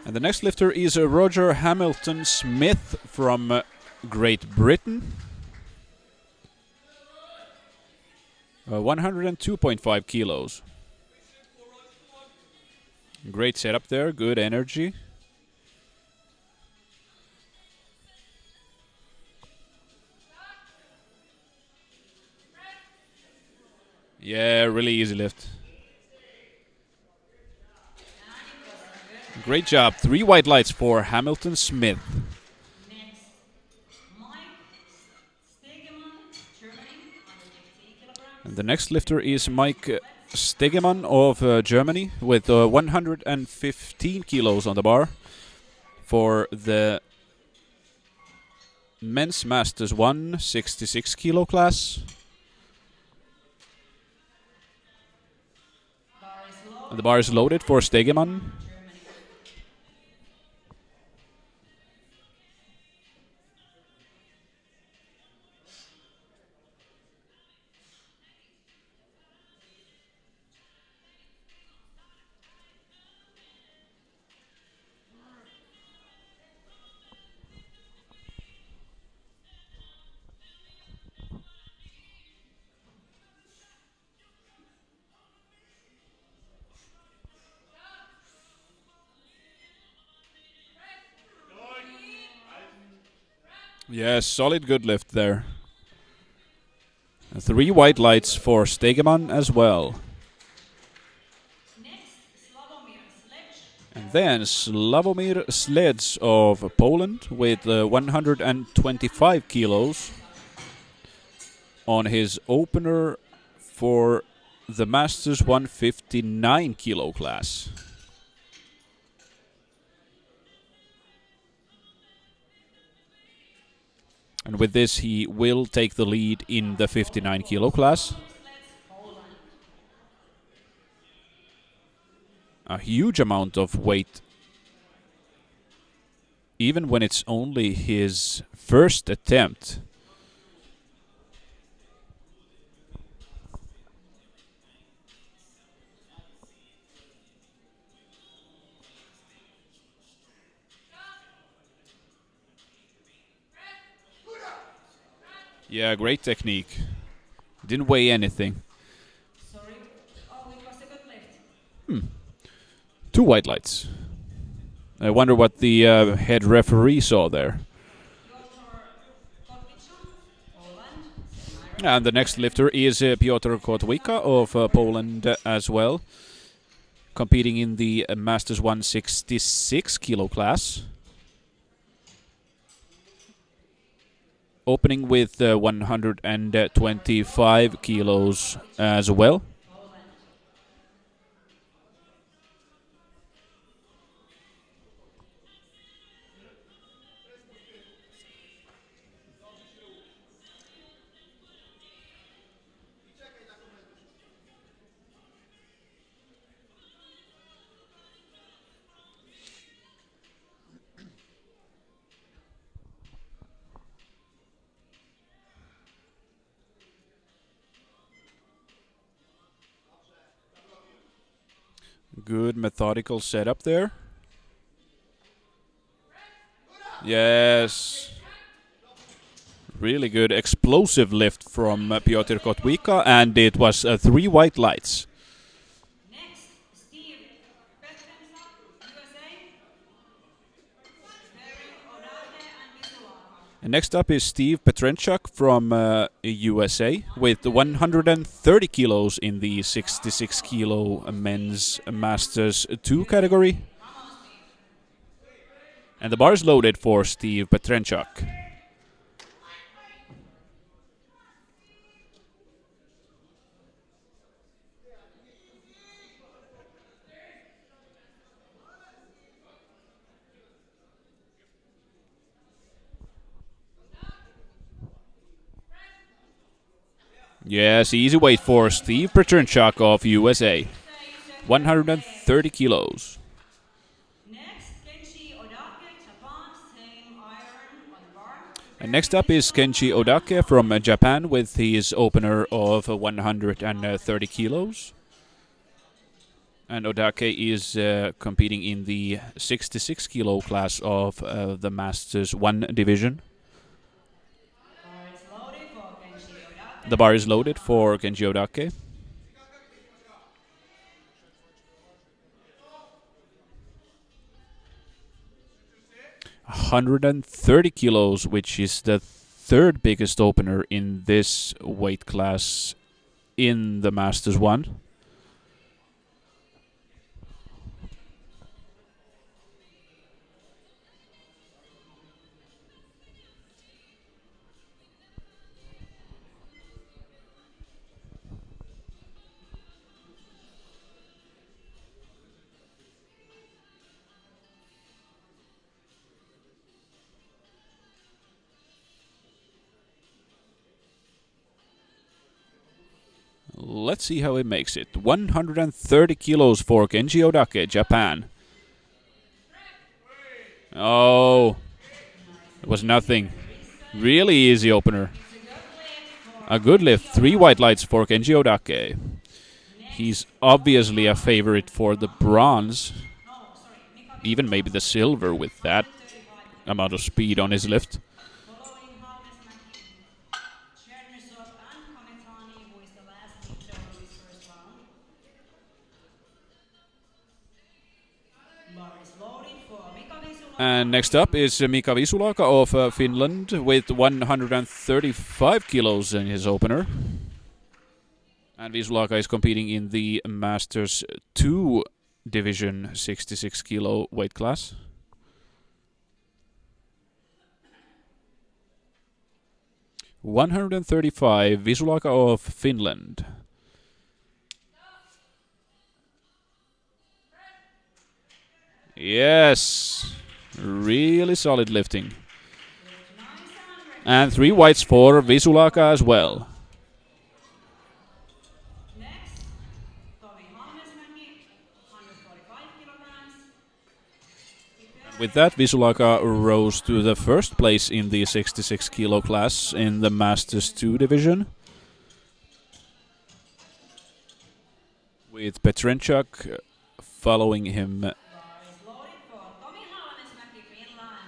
And the next lifter is Roger Hamilton Smith from Great Britain. 102.5 kilos. Great setup there, good energy. Yeah, really easy lift. Great job. 3 white lights for Hamilton Smith. Next, Mike Stegemann, Germany. The next lifter is Mike Stegemann of Germany with 115 kilos on the bar for the men's Masters 1 66 kilo class. The bar is loaded for Stegemann. Yes, solid good lift there. 3 white lights for Stegemann as well. And then Slavomir Sledz of Poland with 125 kilos on his opener for the Masters 159 kilo class. And with this, he will take the lead in the 59 kilo class. A huge amount of weight, even when it's only his first attempt. Yeah, great technique. Didn't weigh anything. Sorry. Oh, it was a good lift. 2 white lights. I wonder what the head referee saw there. And the next lifter is Piotr Kotwika of Poland as well, competing in the Masters 166 kilo class. Opening with 125 kilos as well. Good methodical setup there. Yes. Really good explosive lift from Piotr Kotwika, and it was 3 white lights. Next, Steve Petrenchak, USA. Very Odate and Mitulaka. And next up is Steve Petrenchak from USA with 130 kilos in the 66 kilo men's Masters 2 category. And the bar is loaded for Steve Petrenchak. Yes, easy weight for Steve Petrenchak of USA. 130 kilos. Next, Kenshi Odake, Japan, same iron on the bar. And next up is Kenji Odake from Japan with his opener of 130 kilos. And Odake is competing in the 66 kilo class of the Masters 1 division. The bar is loaded for Kenji Odake. $130 kilos, which is the third biggest opener in this weight class in the Masters 1. Let's see how he makes it. 130 kilos for Kenji Odake, Japan. Oh, it was nothing. Really easy opener. A good lift. 3 white lights for Kenji Odake. He's obviously a favorite for the bronze. Even maybe the silver with that amount of speed on his lift. Following Halmesmäki, Chernyshov and Kametani, who is the last victor of his first round. Bar is loaded for Mika Visulaka. And next up is Mika Visulaka of Finland with 135 kilos in his opener. And Visulaka is competing in the Masters 2 division 66 kilo weight class. $135, Visulaka of Finland. Yes, really solid lifting. And 3 whites for Visulaka as well. Next, Tomi Halmesmäki, 145 kilograms. With that, Visulaka rose to the first place in the 66 kilo class in the Masters 2 division. With Petrenchuk following him Bar is loaded for Tomi Halmesmäki, Finland.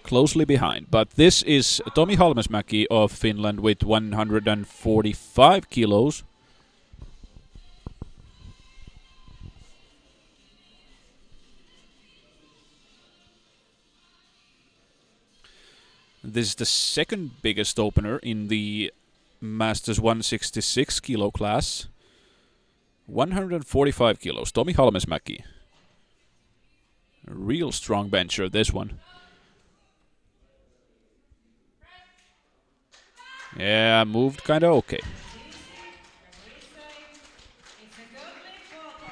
closely behind. But this is Tomi Halmesmäki of Finland with 145 kilos. This is the second biggest opener in the Masters 166 kilo class. 145 kilos, Tomi Halmesmäki. A real strong bencher, this one. Yeah, moved kinda okay.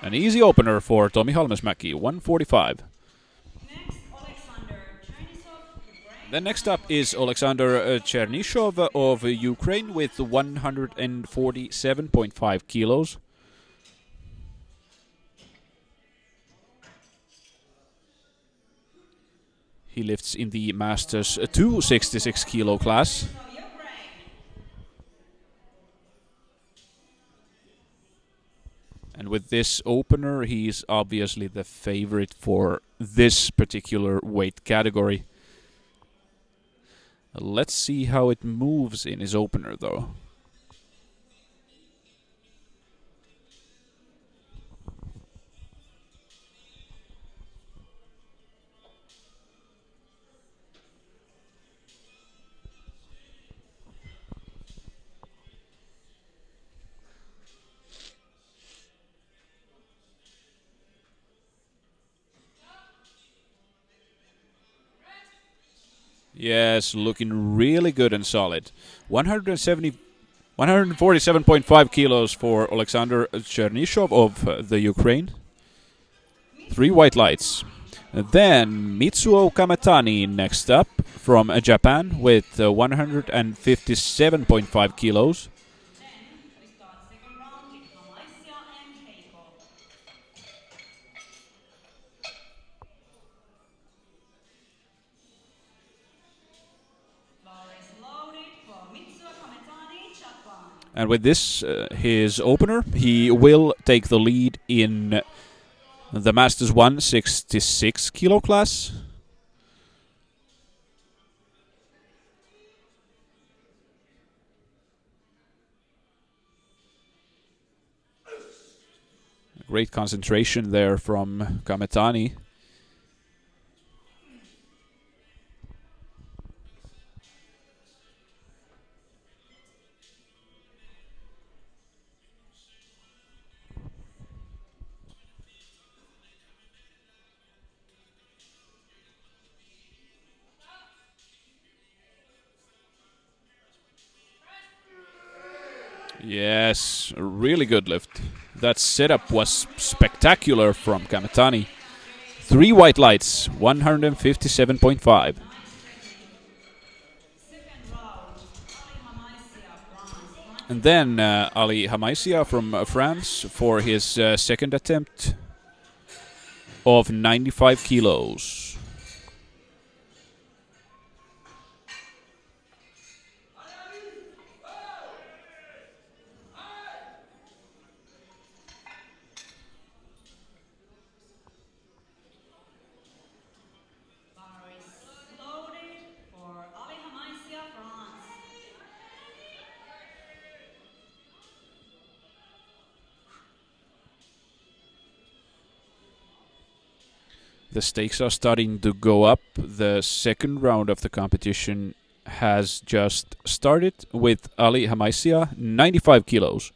An easy opener for Tomi Halmesmäki, 145. Next, Alexander Chernyshov, Ukraine. Then next up is Alexander Chernyshov of Ukraine with 147.5 kilos. He lifts in the Masters 266 kilo class. Of Ukraine. And with this opener, he's obviously the favorite for this particular weight category. Let's see how it moves in his opener, though. Yes, looking really good and solid. 147.5 kilos for Alexander Chernyshov of the Ukraine. 3 white lights. Then Mitsuo Kametani next up from Japan with 157.5 kilos. Then we start second round with Malaysia and Heiko. Bar is loaded for Mitsuo Kametani, Japan. And with this, his opener, he will take the lead in the Masters 166 kilo class. Great concentration there from Kametani. Yes, a really good lift. That setup was spectacular from Kametani. 3 white lights, 157.5. Second round, Ali Hamaisia, bronze, And then Ali Hamaisia from France for his second attempt of 95 kilos. Bar is loaded for Ali Hamaisia, France. The stakes are starting to go up. The second round of the competition has just started with Ali Hamaisia, 95 kilos.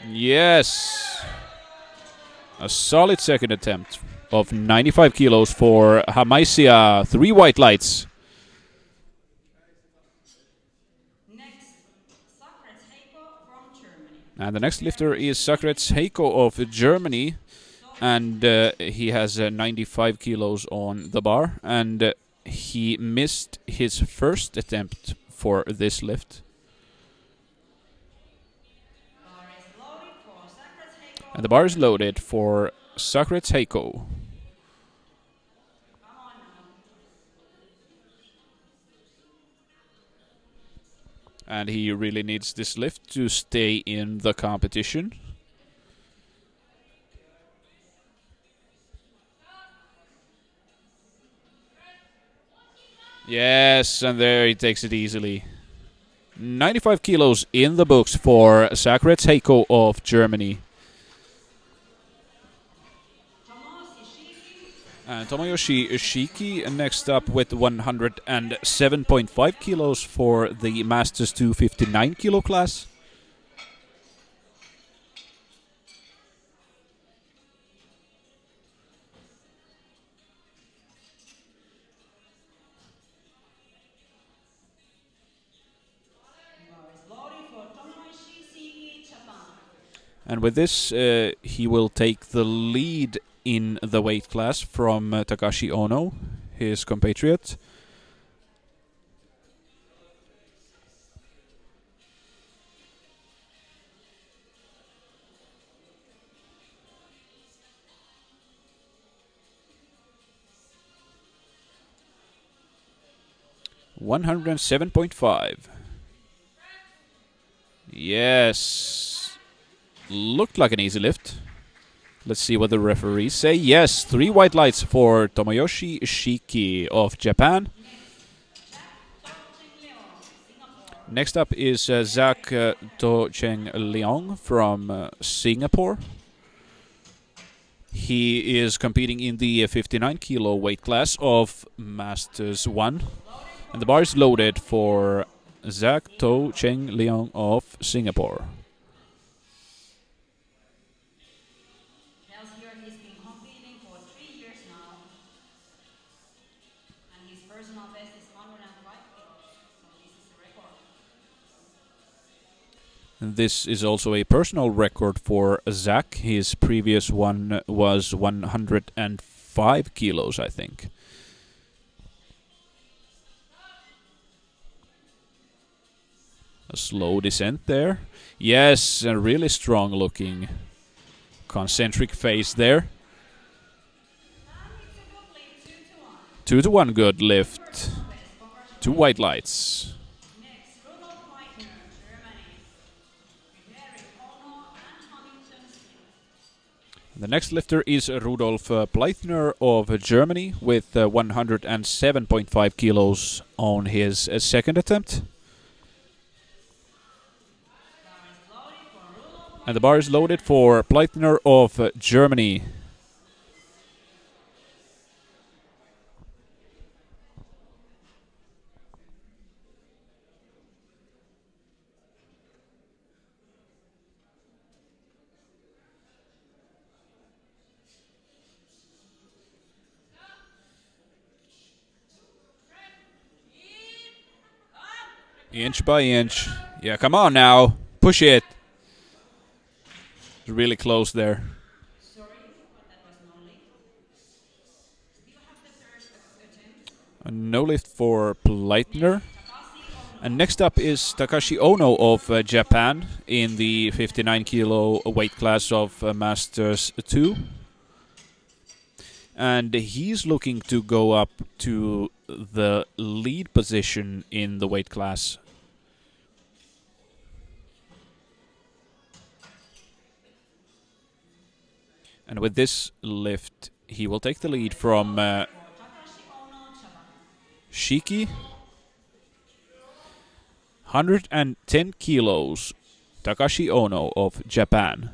Yes! A solid second attempt of 95 kilos for Hamaisia. 3 white lights. Next, Socrates Heiko from Germany. And the next lifter is Socrates Heiko of Germany. And he has 95 kilos on the bar. And he missed his first attempt for this lift. Bar is loaded for Socrates Heiko. And the bar is loaded for Socrates Heiko. Come on now. And he really needs this lift to stay in the competition. Yes, and there he takes it easily. 95 kilos in the books for Socrates Heiko of Germany. And Tomoyoshi Ishiki next up with 107.5 kilos for the Masters 259 kilo class. Bar is loaded for Tomoyoshi Shiki, Japan. And with this, he will take the lead in the weight class from Takashi Ono, his compatriot. $107.5. Yes. Looked like an easy lift. Let's see what the referees say. Yes, 3 white lights for Tomoyoshi Ishiki of Japan. Next up is Zach To Cheng Leong from Singapore. He is competing in the 59 kilo weight class of Masters 1. And the bar is loaded for Zach To Cheng Leong of Singapore. Tells here he's been competing for 3 years now. And his personal best is 105 kilos. So this is a record. And this is also a personal record for Zach. His previous one was 105 kilos, I think. A slow descent there. Yes, a really strong looking concentric phase there. And it's a good lead, 2-1. 2 to 1 good lift. Best, 2 white lights. Next, Rudolf Meitner, Germany. Preparing Ono and Huntington Smith. The next lifter is Rudolf Pleithner of Germany with 107.5 kilos on his second attempt. And the bar is loaded for Pleithner of Germany. Inch by inch. Yeah, come on now. Push it. It's really close there. Sorry, but that was no lead. No lift for Pleitner. And next up is Takashi Ono of Japan in the 59 kilo weight class of Masters 2. And he's looking to go up to the lead position in the weight class. And with this lift, he will take the lead from Shiki. 110 kilos, Takashi Ono of Japan.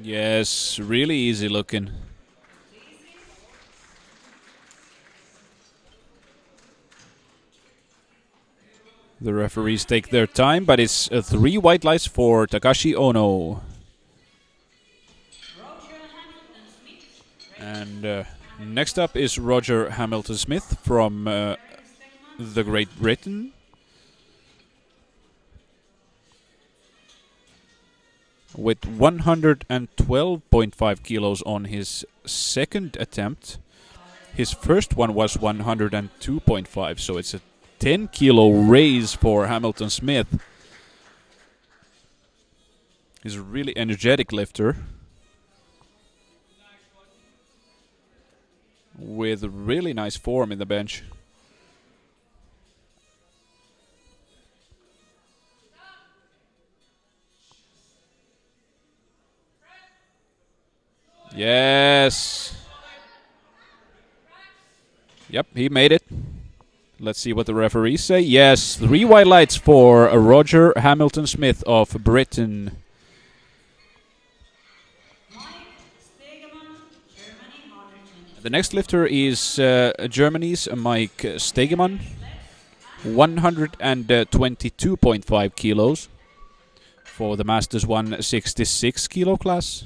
Yes, really easy looking. The referees take their time, but it's 3 white lights for Takashi Ono. And next up is Roger Hamilton-Smith from the Great Britain. With 112.5 kilos on his second attempt. His first one was 102.5, so it's a 10 kilo raise for Hamilton-Smith. He's a really energetic lifter. With really nice form in the bench. Yes. Yep, he made it. Let's see what the referees say. Yes, 3 white lights for Roger Hamilton-Smith of Britain. The next lifter is Germany's Mike Stegemann. 122.5 kilos for the Masters 166 kilo class.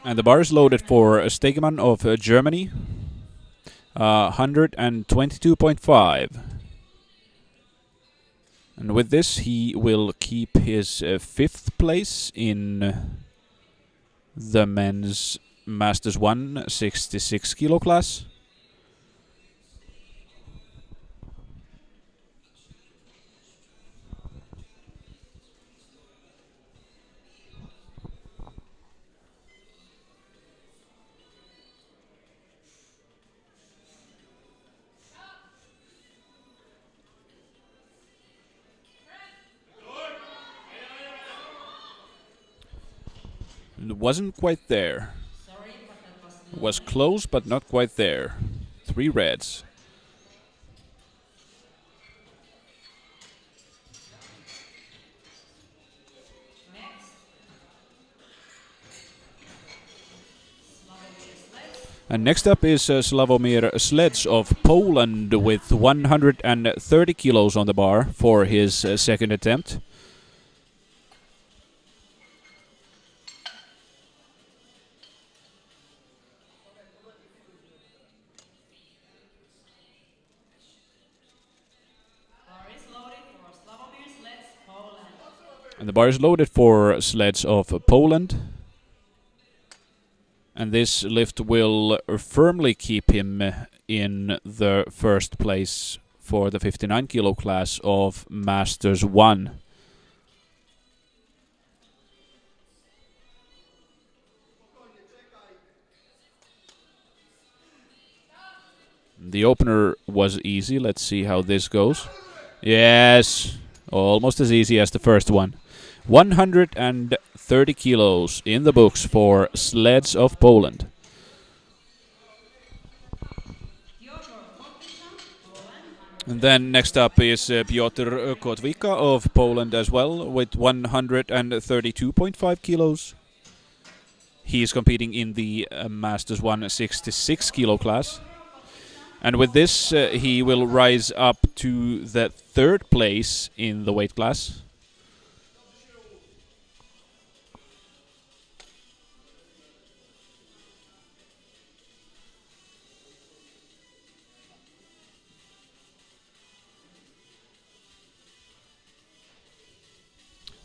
And the bar is loaded for Stegemann of Germany. 122.5. And with this, he will keep his 5th place in the men's Masters 166 kilo class. It wasn't quite there. Was close, but not quite there. 3 reds. And next up is Sławomir Sledz of Poland with 130 kilos on the bar for his second attempt. And the bar is loaded for Sledz of Poland. And this lift will firmly keep him in the first place for the 59 kilo class of Masters 1. The opener was easy. Let's see how this goes. Yes, almost as easy as the first one. 130 kilos in the books for Sleds of Poland. And then next up is Piotr Kotwika of Poland as well with 132.5 kilos. He is competing in the Masters 166 kilo class. And with this, he will rise up to the third place in the weight class.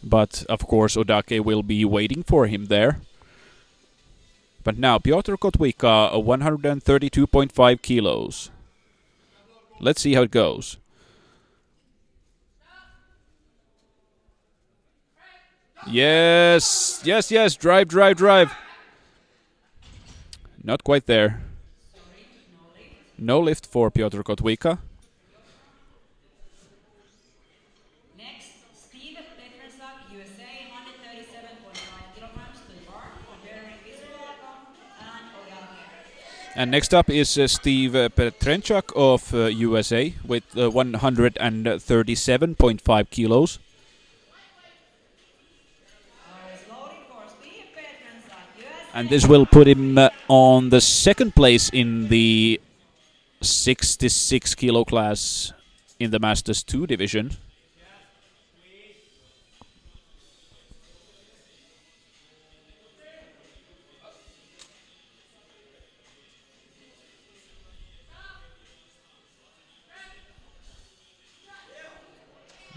But of course Odake will be waiting for him there. But now Piotr Kotwika, 132.5 kilos. Let's see how it goes. Yes, yes, yes, drive, drive, drive. Not quite there. No lift for Piotr Kotwika. And next up is Steve Petrenchuk of USA with 137.5 kilos. And this will put him on the second place in the 66 kilo class in the Masters 2 division.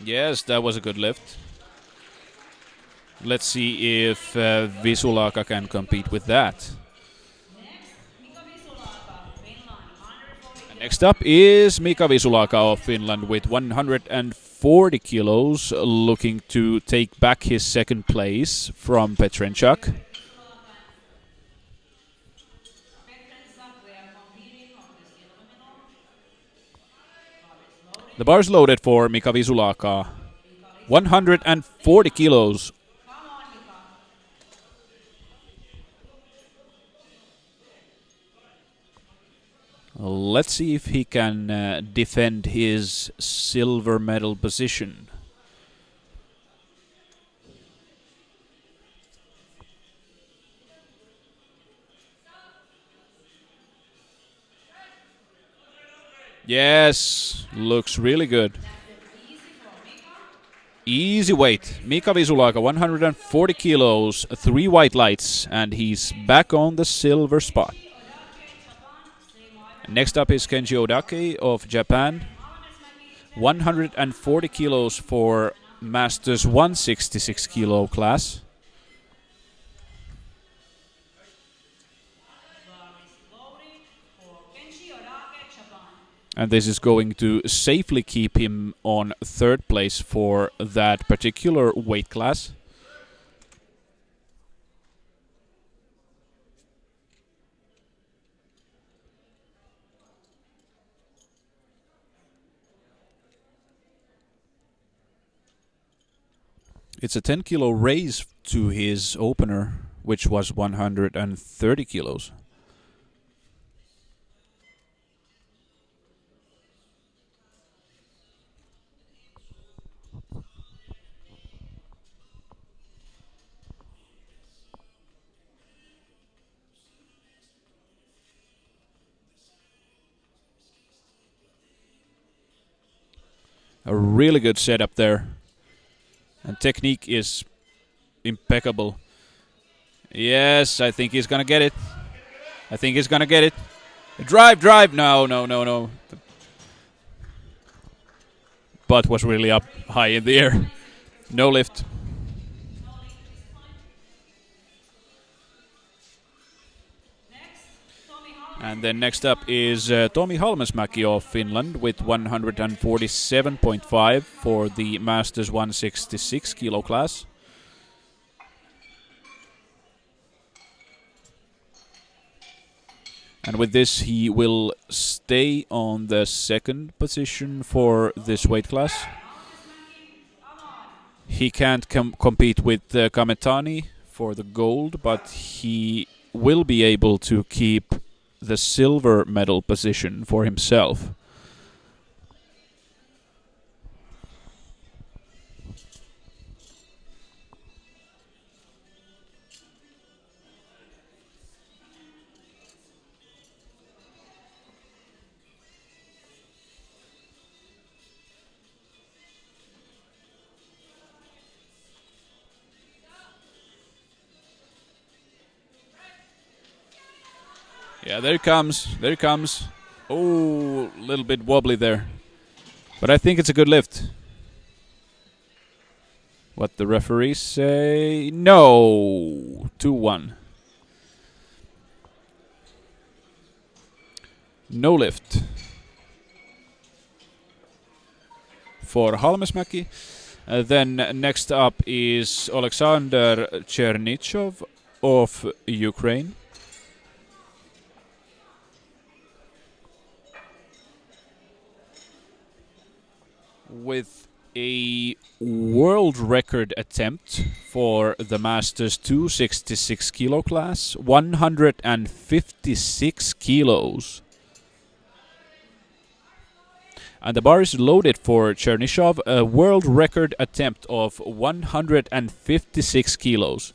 Yes, that was a good lift. Let's see if Visulaka can compete with that. And next up is Mika Visulaka of Finland with 140 kilos, looking to take back his second place from Petrenchuk. The bar is loaded for Mika Visulaka. 140 kilos. Let's see if he can defend his silver medal position. Yes, looks really good. Easy weight. Mika Visulaka, 140 kilos, 3 white lights, and he's back on the silver spot. Next up is Kenji Odake of Japan. 140 kilos for Masters 166 kilo class. And this is going to safely keep him on third place for that particular weight class. It's a 10 kilo raise to his opener, which was 130 kilos. A really good setup there. And technique is impeccable. Yes, I think he's gonna get it. I think he's gonna get it. Drive, drive! No, no, no, no. The butt was really up high in the air. No lift. And then next up is Tomi Halmesmäki of Finland with 147.5 for the Masters 166 kilo class. And with this he will stay on the second position for this weight class. He can't compete with Kametani for the gold, but he will be able to keep the silver medal position for himself. Yeah, there it comes. There it comes. Oh, a little bit wobbly there. But I think it's a good lift. What the referees say? No. 2-1. No lift for Halmesmäki. Then next up is Alexander Chernichov of Ukraine. With a world record attempt for the Masters 266 kilo class, 156 kilos. And the bar is loaded for Chernyshov, a world record attempt of 156 kilos.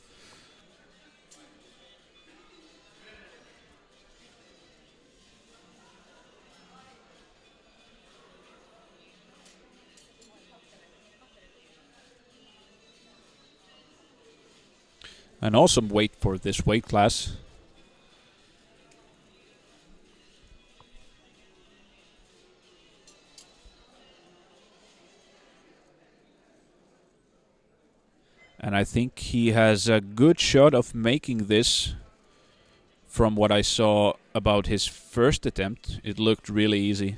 An awesome weight for this weight class. And I think he has a good shot of making this. From what I saw about his first attempt, it looked really easy.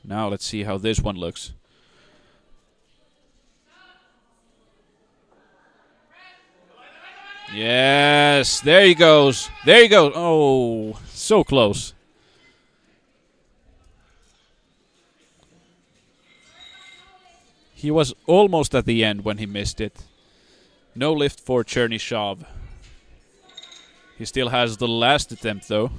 Now let's see how this one looks. Yes, there he goes. There he goes. Oh, so close. He was almost at the end when he missed it. No lift for Chernyshov. He still has the last attempt though.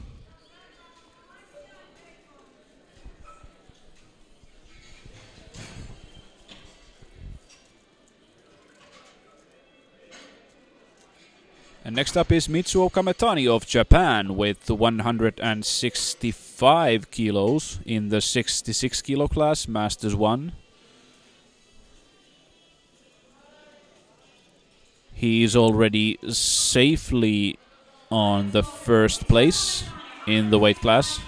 And next up is Mitsuo Kametani of Japan with 165 kilos in the 66 kilo class, Masters 1. He is already safely on the first place in the weight class.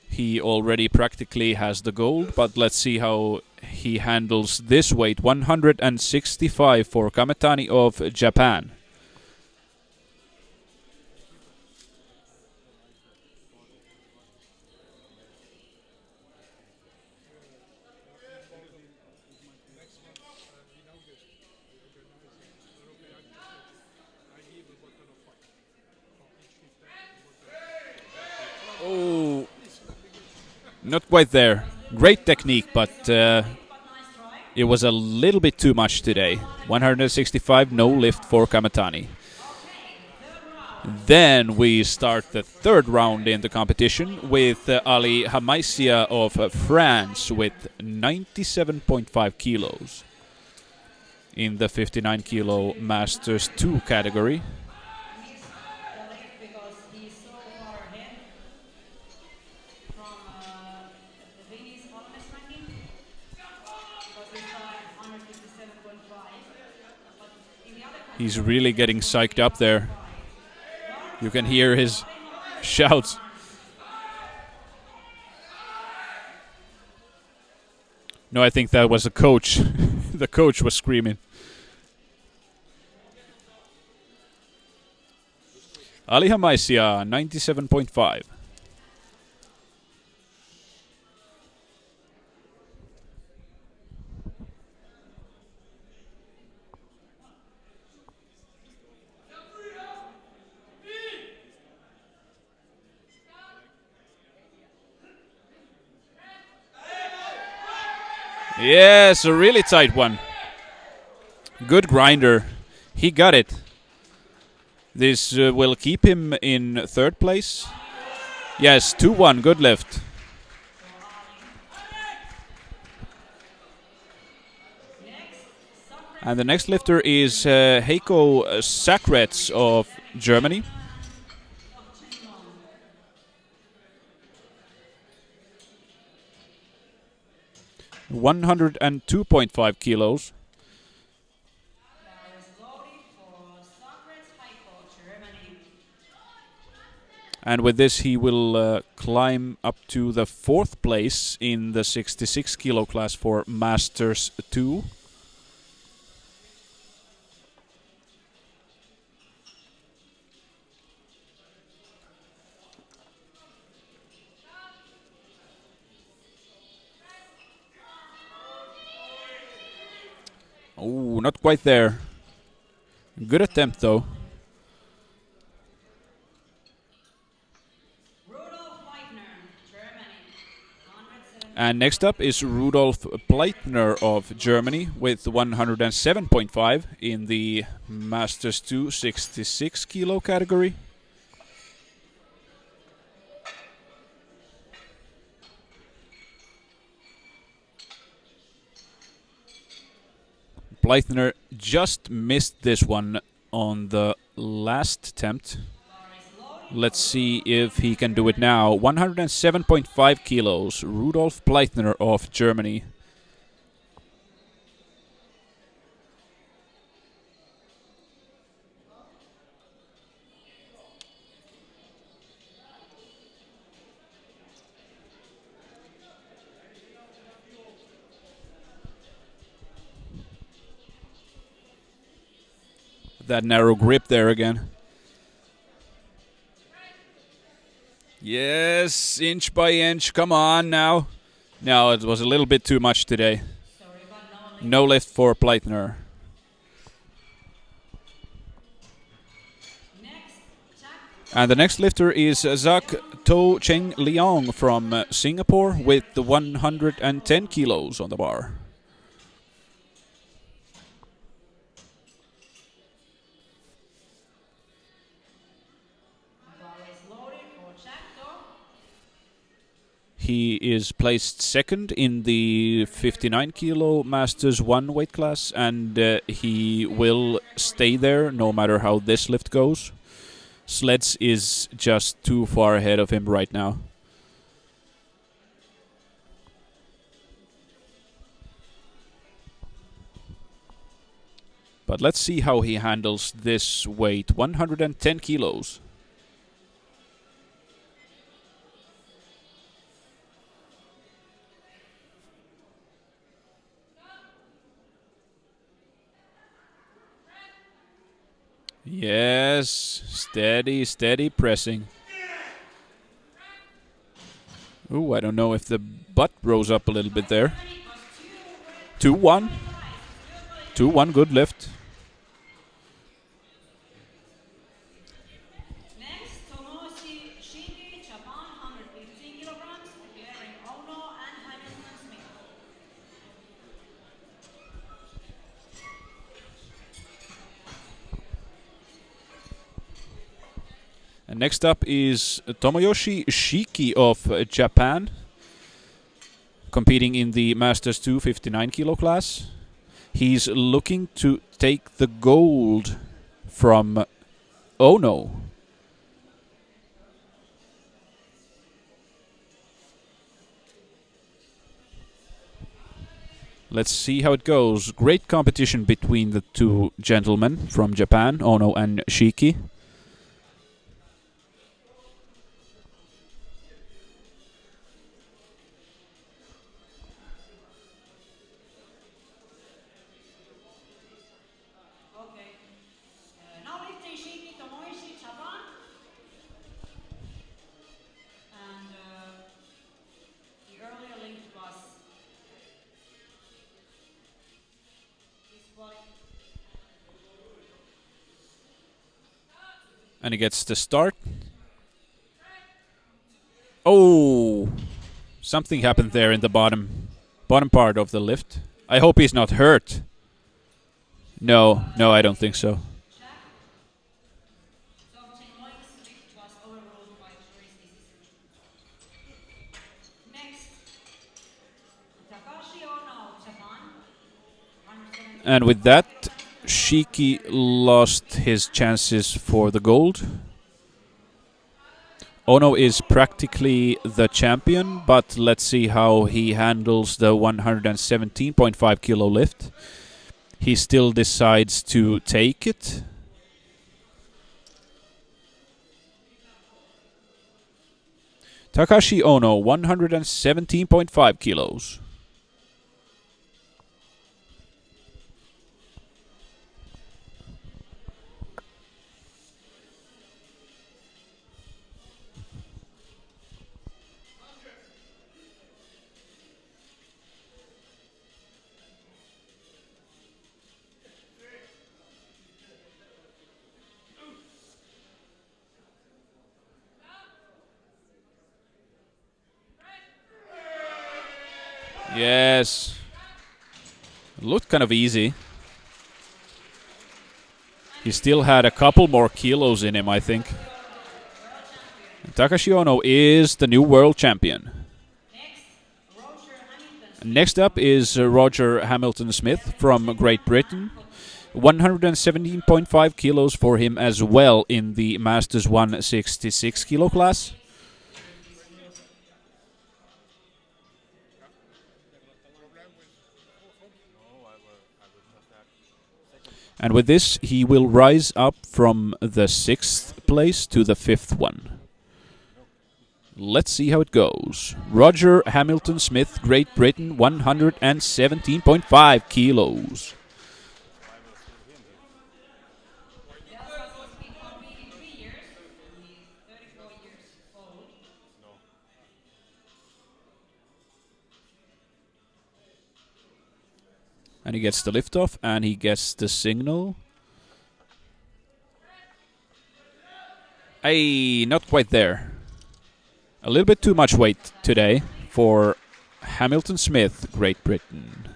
He already practically has the gold, but let's see how he handles this weight. 165 for Kametani of Japan. Oh, not quite there. Great technique, but it was a little bit too much today. 165, no lift for Kametani. Then we start the third round in the competition with Ali Hamaisia of France with 97.5 kilos in the 59 kilo Masters 2 category. He's really getting psyched up there. You can hear his shouts. No, I think that was the coach. The coach was screaming. Ali Hamaisia, 97.5. Yes, a really tight one. Good grinder. He got it. This will keep him in third place. Yes, 2-1. Good lift. And the next lifter is Heiko Sakrets of Germany. 102.5 kilos. And with this, he will climb up to the fourth place in the 66 kilo class for Masters 2. Oh, not quite there. Good attempt, though. And next up is Rudolf Pleitner of Germany with 107.5 in the Masters 2 66 kilo category. Pleitner just missed this one on the last attempt. Let's see if he can do it now. 107.5 kilos, Rudolf Pleitner of Germany. That narrow grip there again. Yes, inch by inch. Come on now. No, it was a little bit too much today. No lift for Pleitner. And the next lifter is Zak To Cheng Leong from Singapore with the 110 kilos on the bar. He is placed second in the 59 kilo Masters 1 weight class, and he will stay there no matter how this lift goes. Sleds is just too far ahead of him right now. But let's see how he handles this weight, 110 kilos. Yes, steady pressing. Ooh, I don't know if the butt rose up a little bit there. 2-1. 2-1, good lift. Next, Tomoshi Shiki, Japan, 115 kilograms, bearing Ono and Hamilton Smith. And next up is Tomoyoshi Shiki of Japan, competing in the Masters 2 59 kilo class. He's looking to take the gold from Ono. Let's see how it goes. Great competition between the two gentlemen from Japan, Ono and Shiki. Now lifting Shiki, Tomoishi, Japan. And the earlier lift was this body. And he gets the start. Oh! Something happened there in the bottom. bottom part of the lift. I hope he's not hurt. No, I don't think so. To obtain Mike's lift was overruled by jury's decision. Next, Takashi Ono, Japan. And with that, Shiki lost his chances for the gold. Ono is practically the champion, but let's see how he handles the 117.5 kilo lift. He still decides to take it. Takashi Ono, 117.5 kilos. Yes. Looked kind of easy. He still had a couple more kilos in him, I think. Takashi Ono is the new world champion. Next up is Roger Hamilton Smith from Great Britain. 117.5 kilos for him as well in the Masters 166 kilo class. And with this, he will rise up from the 6th place to the 5th one. Let's see how it goes. Roger Hamilton Smith, Great Britain, 117.5 kilos. And he gets the liftoff, and he gets the signal. Ay, not quite there. A little bit too much weight today for Hamilton Smith, Great Britain.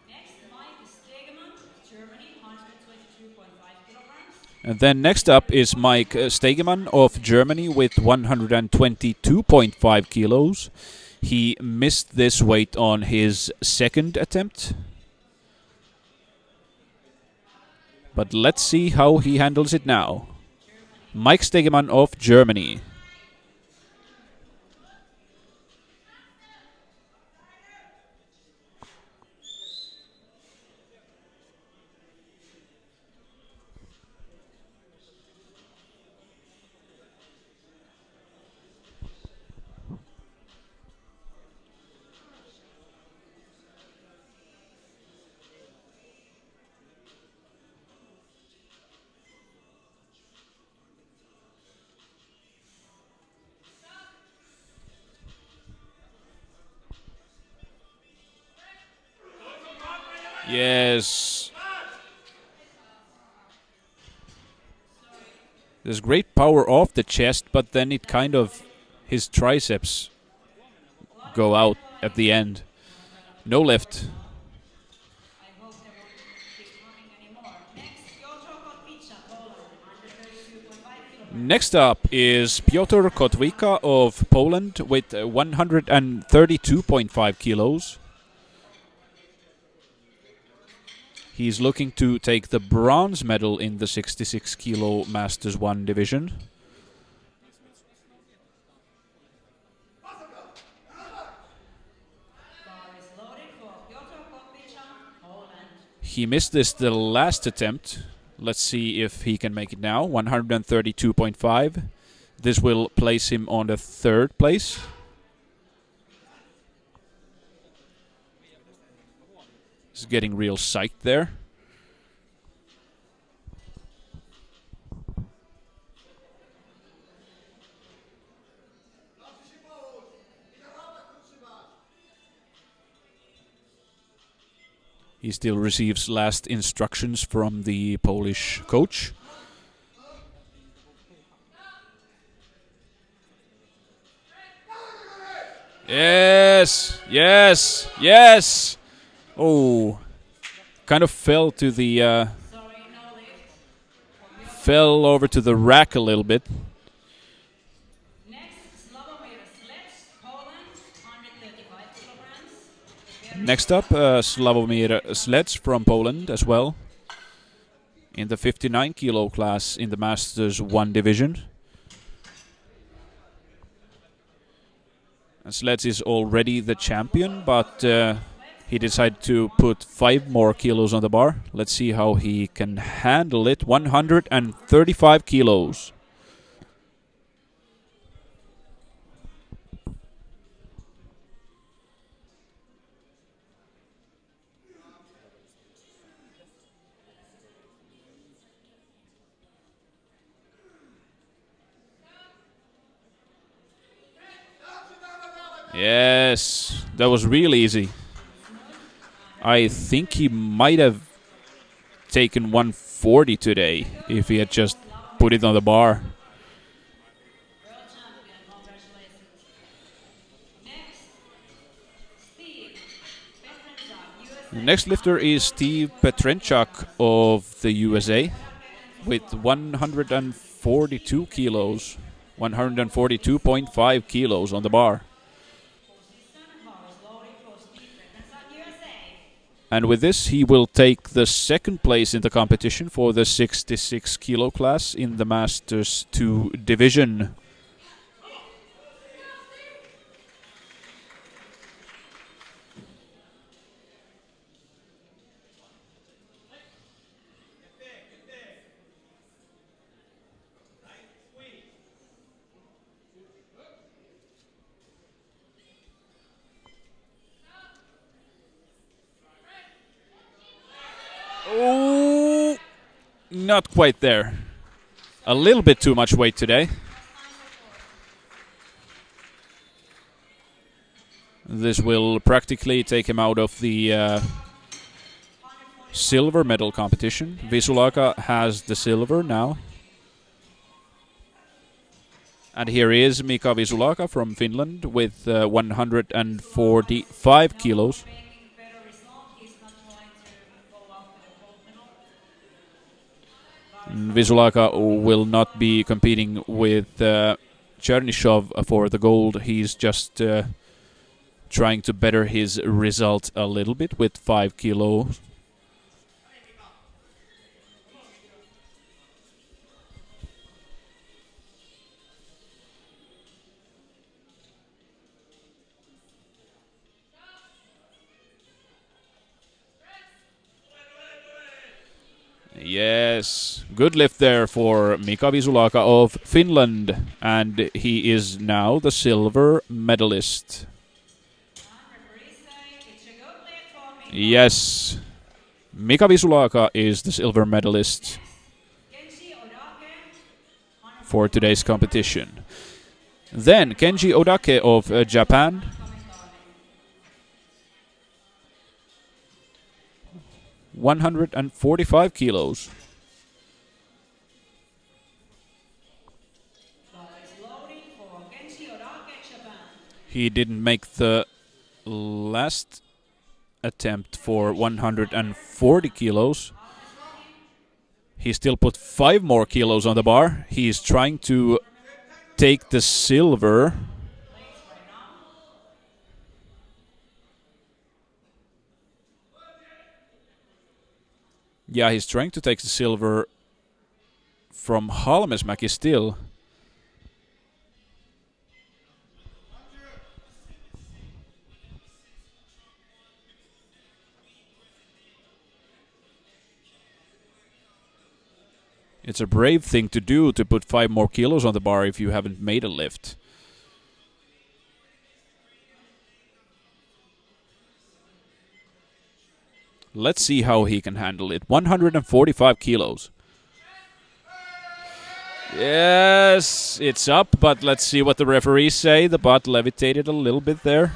Next, Mike Stegemann, Germany, 122.5 kilograms. And then next up is Mike Stegemann of Germany with 122.5 kilos. He missed this weight on his second attempt. But let's see how he handles it now. Mike Stegemann of Germany. Yes. There's great power off the chest, but then it kind of... his triceps go out at the end. No lift. I hope there won't be coming anymore. Next, Piotr Kotwica, Poland, 132.5 kilograms. Next up is Piotr Kotwica of Poland with 132.5 kilos. He's looking to take the bronze medal in the 66 kilo Masters 1 division. He missed this the last attempt. Let's see if he can make it now. 132.5. This will place him on the 3rd place. He's getting real psyched there. He still receives last instructions from the Polish coach. Yes! Yes, yes, yes. Oh, kind of fell to the Sorry, no lift. fell over to the rack a little bit. Next, Slavomir Slets, Poland, 135 kilograms. Next up, Slavomir Slets from Poland as well, in the 59 kilo class in the Masters 1 division. And Slets is already the champion, but he decided to put 5 more kilos on the bar. Let's see how he can handle it. 135 kilos. Yes, that was really easy. I think he might have taken 140 today if he had just put it on the bar. World champion, congratulations. Next, Steve Petrenchak, USA. The next lifter is Steve Petrenchak of the USA with 142 kilos, 142.5 kilos on the bar. And with this, he will take the second place in the competition for the 66 kilo class in the Masters 2 division. Oh, not quite there. A little bit too much weight today. This will practically take him out of the silver medal competition. Visulaka has the silver now. And here is Mika Visulaka from Finland with 145 kilos. Visulaka will not be competing with Chernyshov for the gold. He's just trying to better his result a little bit with 5 kilos. Yes, good lift there for Mika Visulaka of Finland, and he is now the silver medalist. Yes, Mika Visulaka is the silver medalist for today's competition. Then Kenji Odake of Japan. ...145 kilos. He didn't make the last attempt for 140 kilos. He still put 5 more kilos on the bar. He's trying to take the silver. Yeah, he's trying to take the silver from Halmesmäki still. It's a brave thing to do to put 5 more kilos on the bar if you haven't made a lift. Let's see how he can handle it. 145 kilos. Yes, it's up, but let's see what the referees say. The butt levitated a little bit there.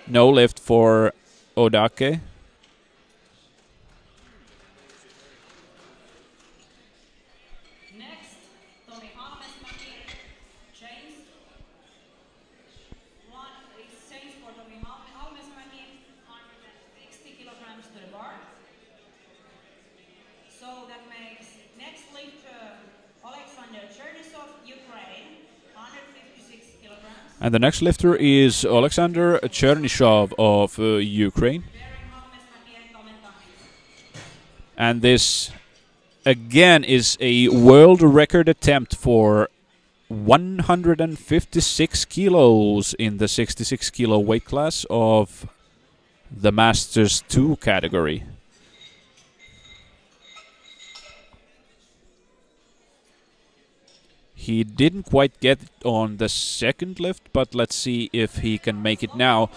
No lift for Odake. Next, Tomi Halmesmäki, chains. One is chains for Tomi Halmesmäki, 160 kilograms to the bar. So that makes next lifter Alexander Chernysov, Ukraine, 156 kilograms. And the next lifter is Alexander Chernysov of Ukraine. Bearing Halmesmäki and Komentani. And this again is a world record attempt for 156 kilos in the 66 kilo weight class of the Masters 2 category. He didn't quite get it on the second lift, but let's see if he can make it now.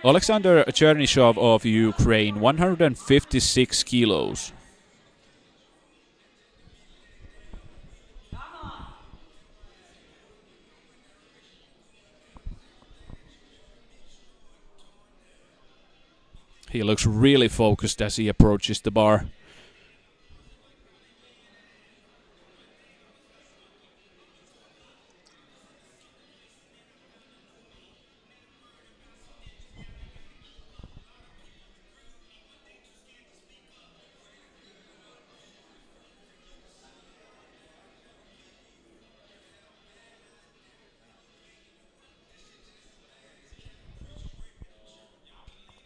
Alexander Chernysov of Ukraine, 156 kilos. He looks really focused as he approaches the bar.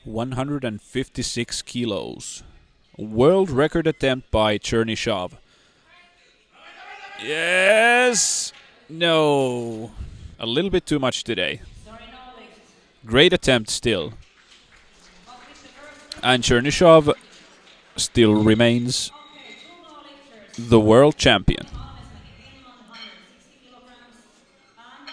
...156 kilos. World record attempt by Chernysov. Yes! No. A little bit too much today. Sorry, no lift. Great attempt still. But with the first And Chernysov still remains okay, two more lifters. the world champion. Halmesmäki, Finland, 160 kilograms. And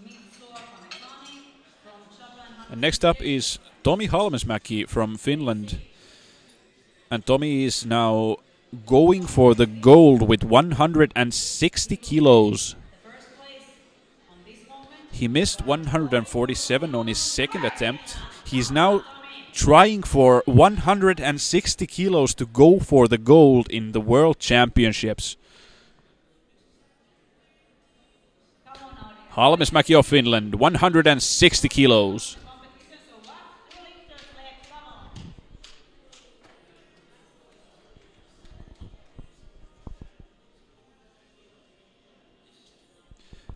Mitsuo Kametani from Japan. And next up is Tomi Halmesmäki from Finland. And Tomi is now going for the gold with 160 kilos. The first place on this moment. He missed 147 on his second attempt. He's now trying for 160 kilos to go for the gold in the World Championships. Come on now. Halmesmäki of Finland, 160 kilos. Competition, so what? Two lifters left.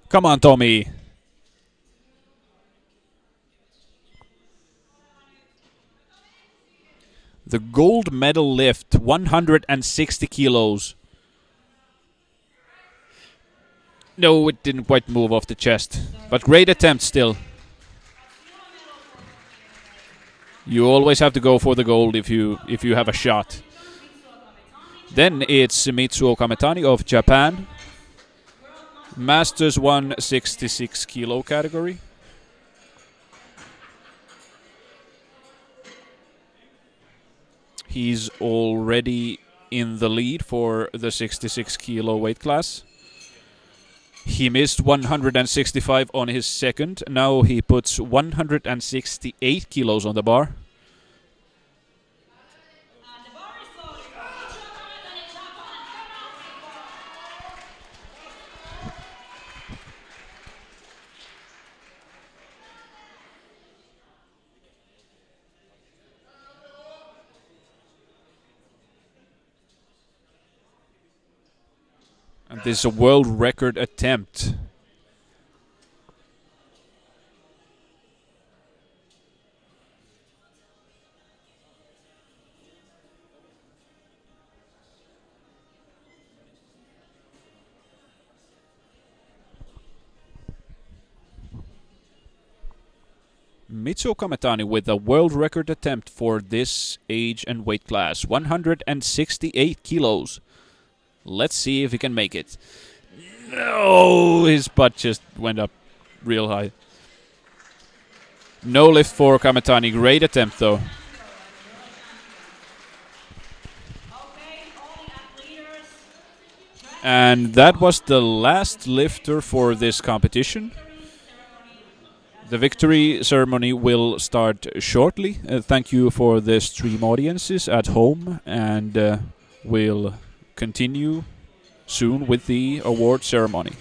Come on. Come on, Tomi. The gold medal lift, 160 kilos. No, it didn't quite move off the chest. But great attempt still. You always have to go for the gold if you have a shot. Then it's Mitsuo Kametani of Japan. Masters 166 kilo category. He's already in the lead for the 66 kilo weight class. He missed 165 on his second. Now he puts 168 kilos on the bar. And the bar is loaded. Mitsuo Kametani, Japan. And this is a world record attempt. Mitsuo Kametani with a world record attempt for this age and weight class, 168 kilos. Let's see if he can make it. No, his butt just went up real high. No lift for Kametani. Great attempt though. Okay, all the athletes. And that was the last lifter for this competition. The victory ceremony will start shortly. Thank you for the stream audiences at home, and we'll continue soon with the award ceremony.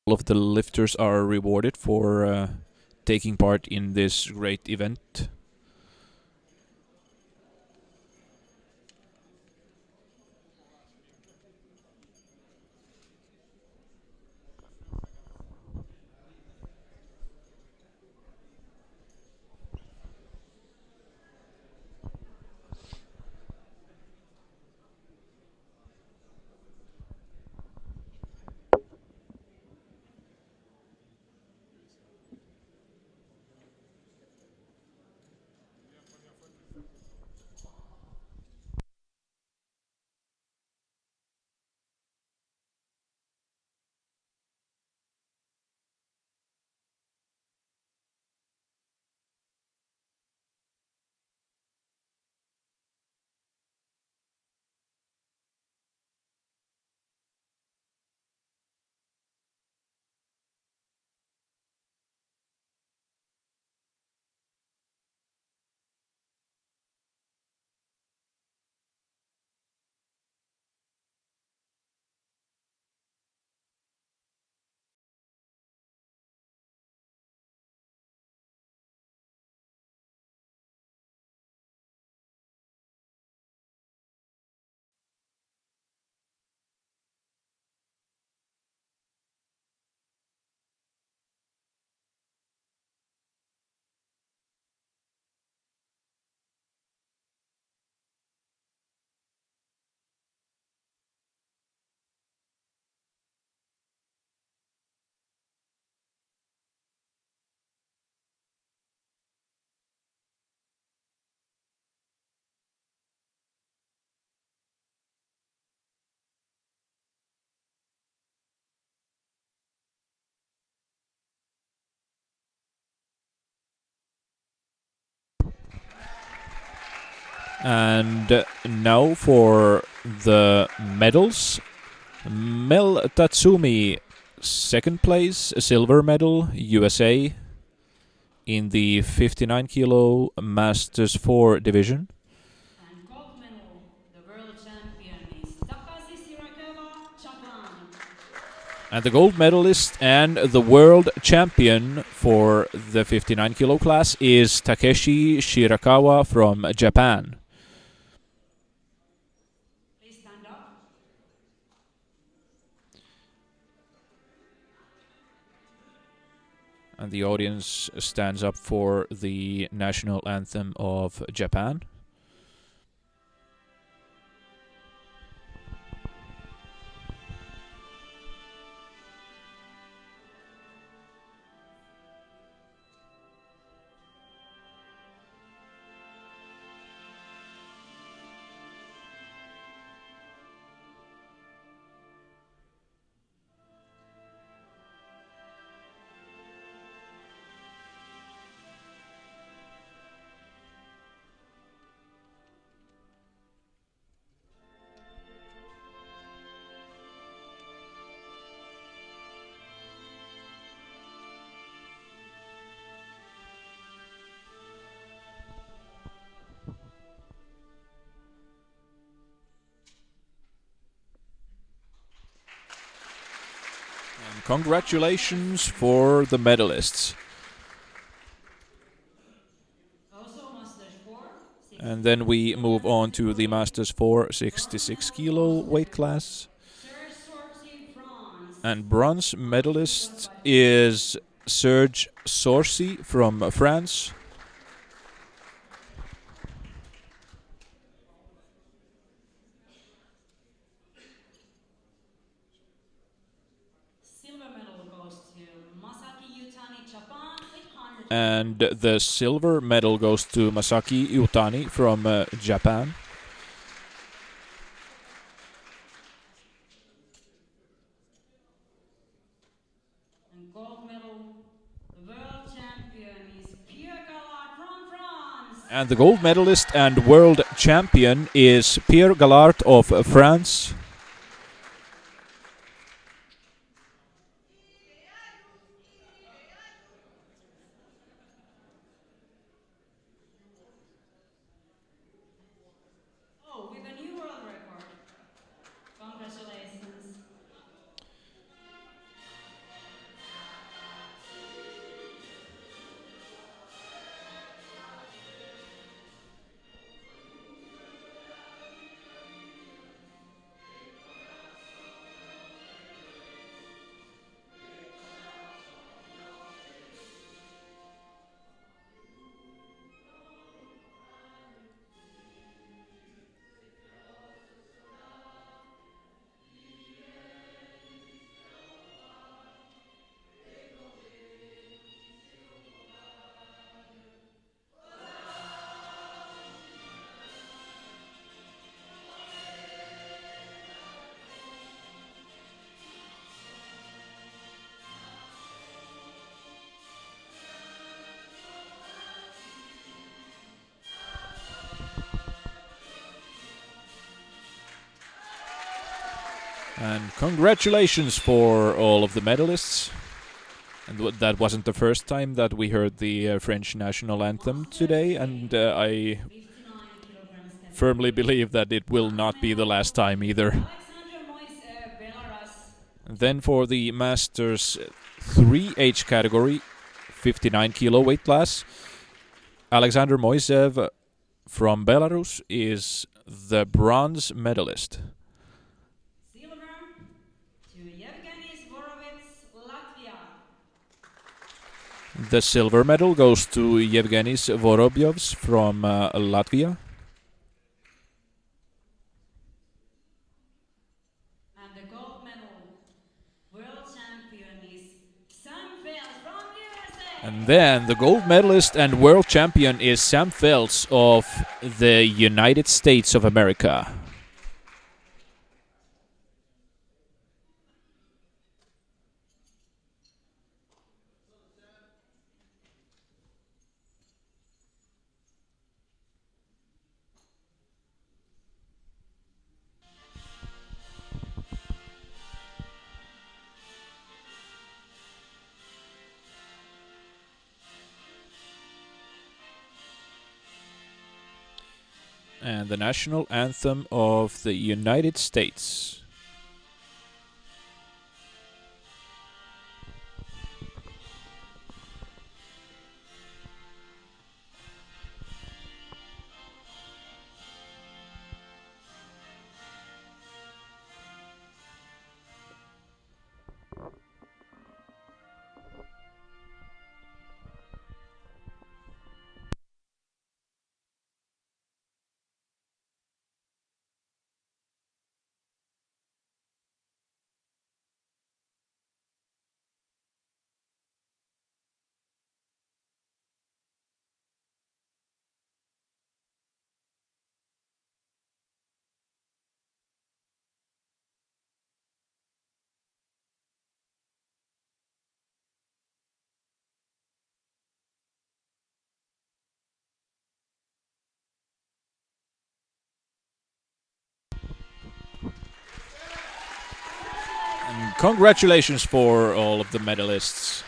All of the lifters are rewarded for taking part in this great event. And now for the medals. Mel Tatsumi, second place, silver medal, USA, in the 59 kilo Masters 4 division. And gold medal, the world champion is Takashi Shirakawa, Japan. And the gold medalist and the world champion for the 59 kilo class is Takeshi Shirakawa from Japan. Please stand up. And the audience stands up for the national anthem of Japan. And congratulations for the medalists. Also Masters 4. And then we move on to the Masters 4 66 kilo weight class. Serge Sorcy, France. And bronze medalist is Serge Sorcy from France. Silver medal goes to Masaki Utani, Japan with 100. And the silver medal goes to Masaki Utani from Japan. And gold medal, the world champion is Pierre Gallard from France. And the gold medalist and world champion is Pierre Gallard of France. Oh, with a new world record. Congratulations. And congratulations for all of the medalists. And that wasn't the first time that we heard the French national anthem today, and I 59 kilograms category. firmly believe that it will not be the last time either. Alexander Moise, Belarus. Then for the Masters 3H category, 59 kilo weight class, Alexander Moisev from Belarus is the bronze medalist. Silver to Yevgeny Zvorovets, Latvia. The silver medal goes to Yevgenis Vorobyovs from Latvia. And the gold medal, world champion is Sam Fels from USA. And then the gold medalist and world champion is Sam Felds of the United States of America. And the national anthem of the United States. And congratulations for all of the medalists.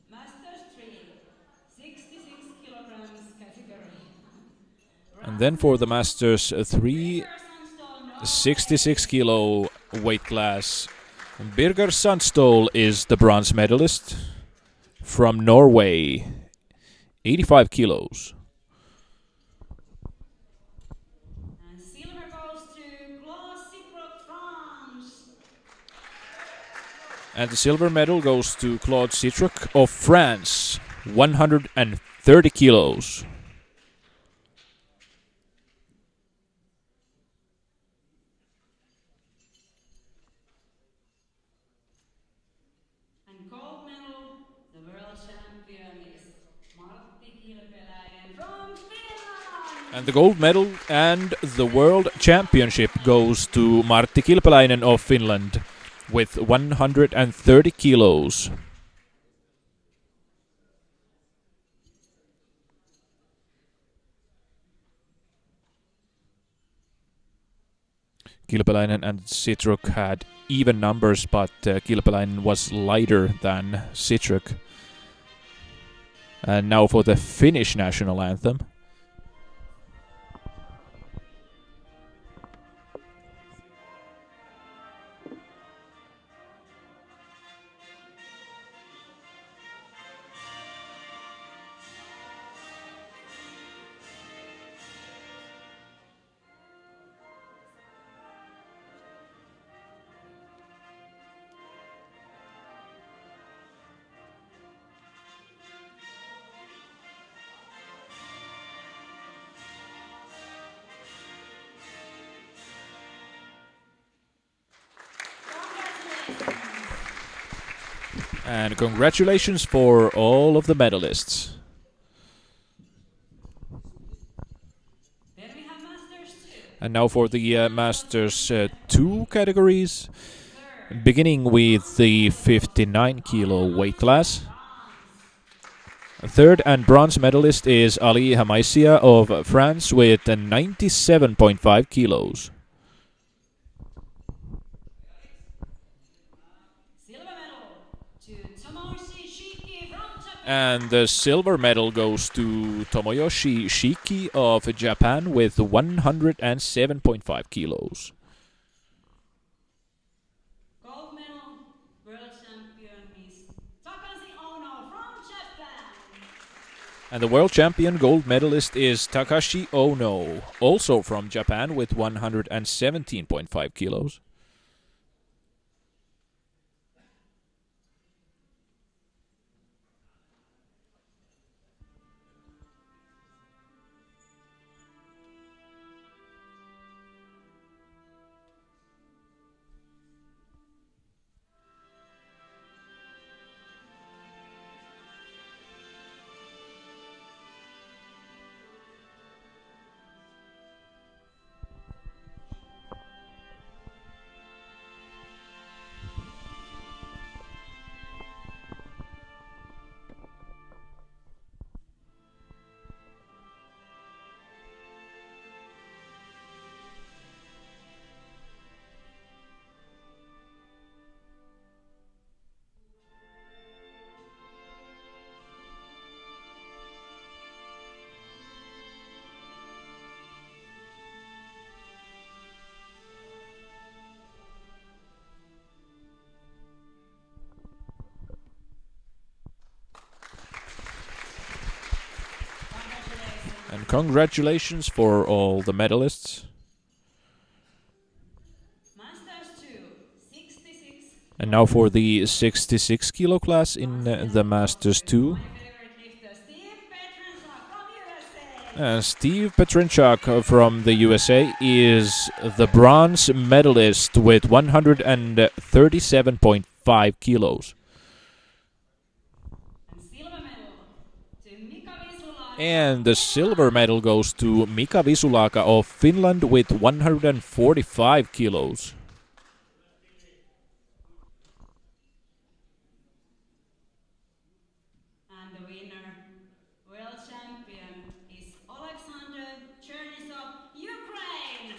Masters 3, 66 kilograms category. And then for the Masters 3, 66 kilo weight class, Birger Sandstol is the bronze medalist from Norway, 85 kilos. And silver goes to Claude Ciproc, France. And the silver medal goes to Claude Citroc of France, 130 kilos. And gold medal, the world champion is Martti Kilpeläinen from Finland. And the gold medal and the world championship goes to Martti Kilpeläinen of Finland with 130 kilos. Kilpeläinen and Citroc had even numbers, but Kilpeläinen was lighter than Citroc. And now for the Finnish national anthem. And congratulations for all of the medalists. Then we have Masters 2. And now for the Masters 2 categories, beginning with the 59 kilo weight class. Third and bronze medalist is Ali Hamaisia of France with 97.5 kilos. Silver medal to Tomoyoshi Shiki from Japan. And the silver medal goes to Tomoyoshi Shiki of Japan with 107.5 kilos. Gold medal, world champion is Takashi Ono from Japan. And the world champion gold medalist is Takashi Ono, also from Japan with 117.5 kilos. And congratulations for all the medalists. Masters 2, 66. And now for the 66 kilo class in the Masters 2. My favorite lifter, Steve Petrenchak from USA. Steve Petrenchak from the USA is the bronze medalist with 137.5 kilos. And silver medal to Mika Visulaka. And the silver medal goes to Mika Visulaka of Finland with 145 kilos. And the winner, world champion, is Alexander Chernysov, Ukraine.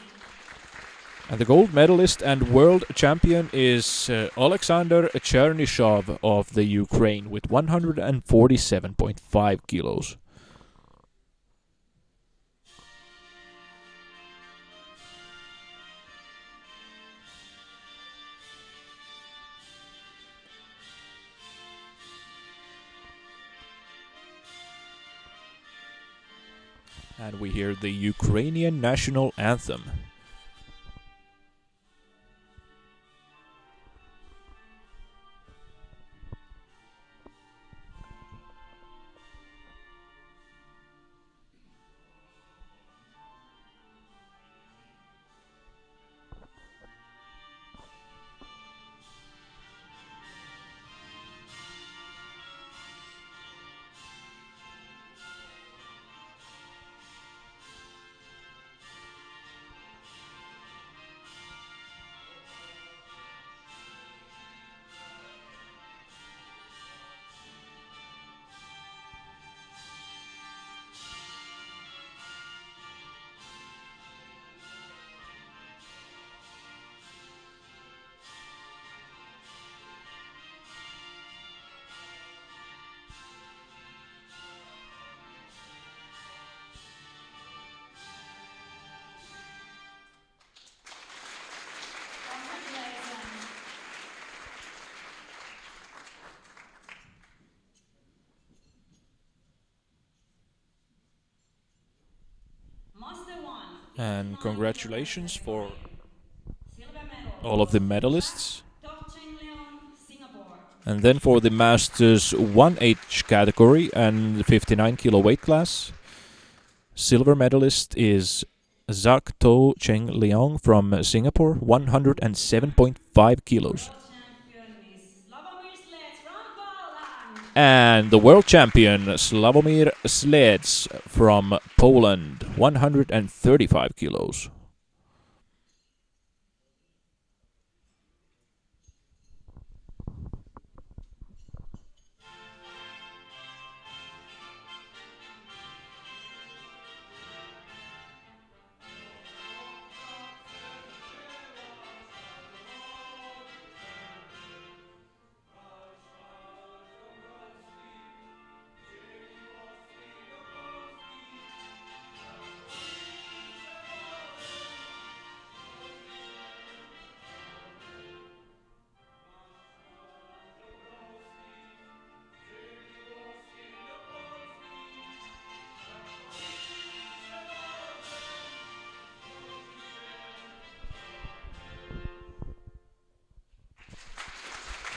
And the gold medalist and world champion is Alexander Chernyshev of the Ukraine with 147.5 kilos. And we hear the Ukrainian national anthem. Congratulations. Master 1. And congratulations for Silver medal. all of the medalists. Tok Cheng Leon, Singapore. And then for the Masters 1H category and 59 kilo weight class, silver medalist is Zak To Cheng Leong from Singapore, 107.5 kilos. World champion is Slavomir Sleds from Poland. And the world champion, Slavomir Sleds from Poland, 135 kilos.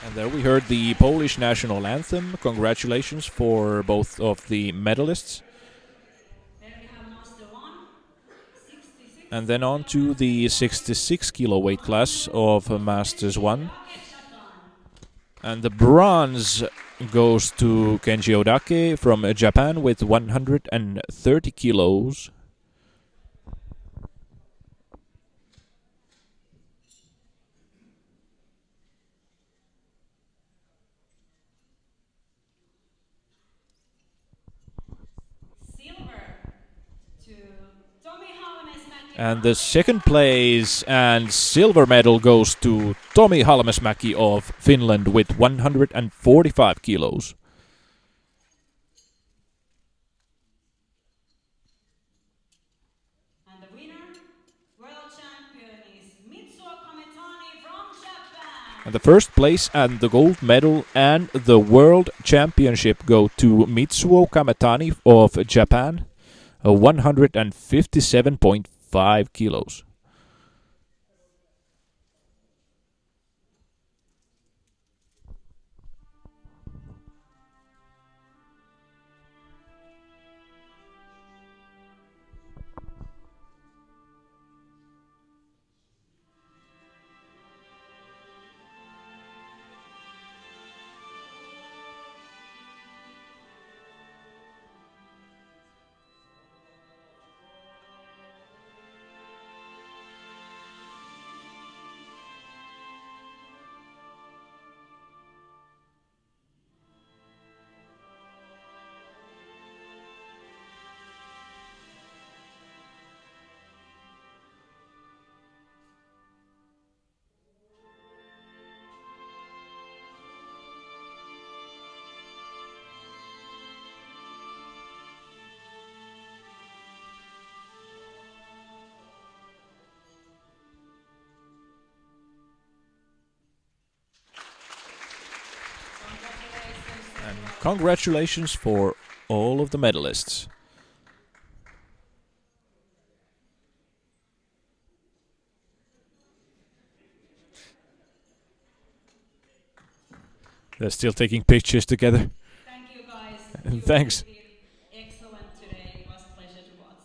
And there we heard the Polish national anthem. Congratulations for both of the medalists. Then we have Master 1, 66. And then on to the 66 kilo weight class of Masters 1. And the bronze goes to Kenji Odake from Japan with 130 kilos. And the second place and silver medal goes to Tomi Halmesmäki of Finland with 145 kilos. And the winner, world champion, is Mitsuo Kametani from Japan. And the first place and the gold medal and the world championship go to Mitsuo Kametani of Japan, 157.5 kilos. And congratulations for all of the medalists. They're still taking pictures together. Thank you guys. And thanks. You did excellent today. It was a pleasure to watch.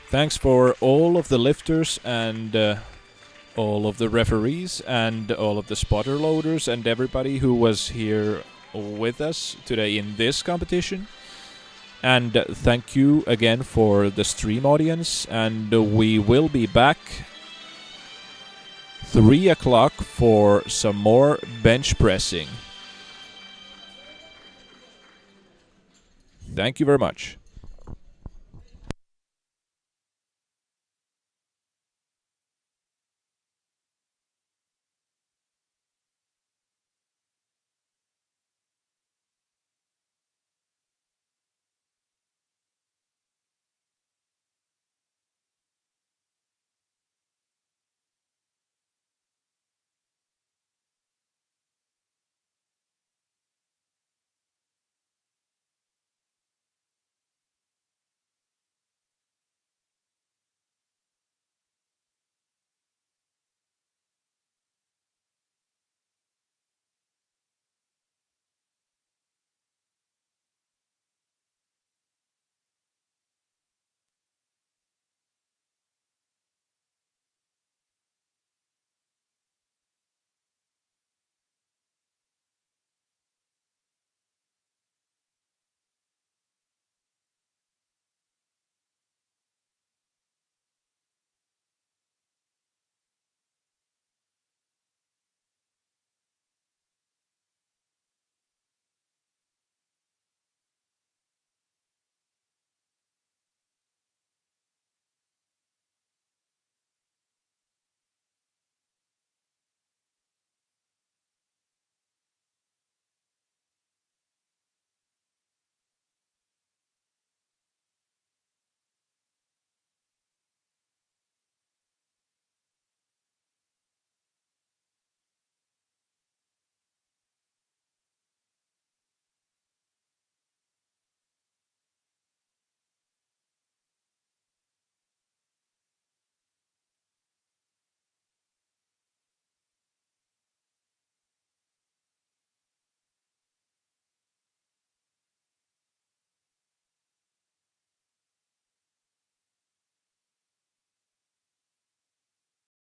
Thanks for all of the lifters and all of the referees and all of the spotter loaders and everybody who was here with us today in this competition. And thank you again for the stream audience, and we will be back 3 o'clock for some more bench pressing. Thank you very much.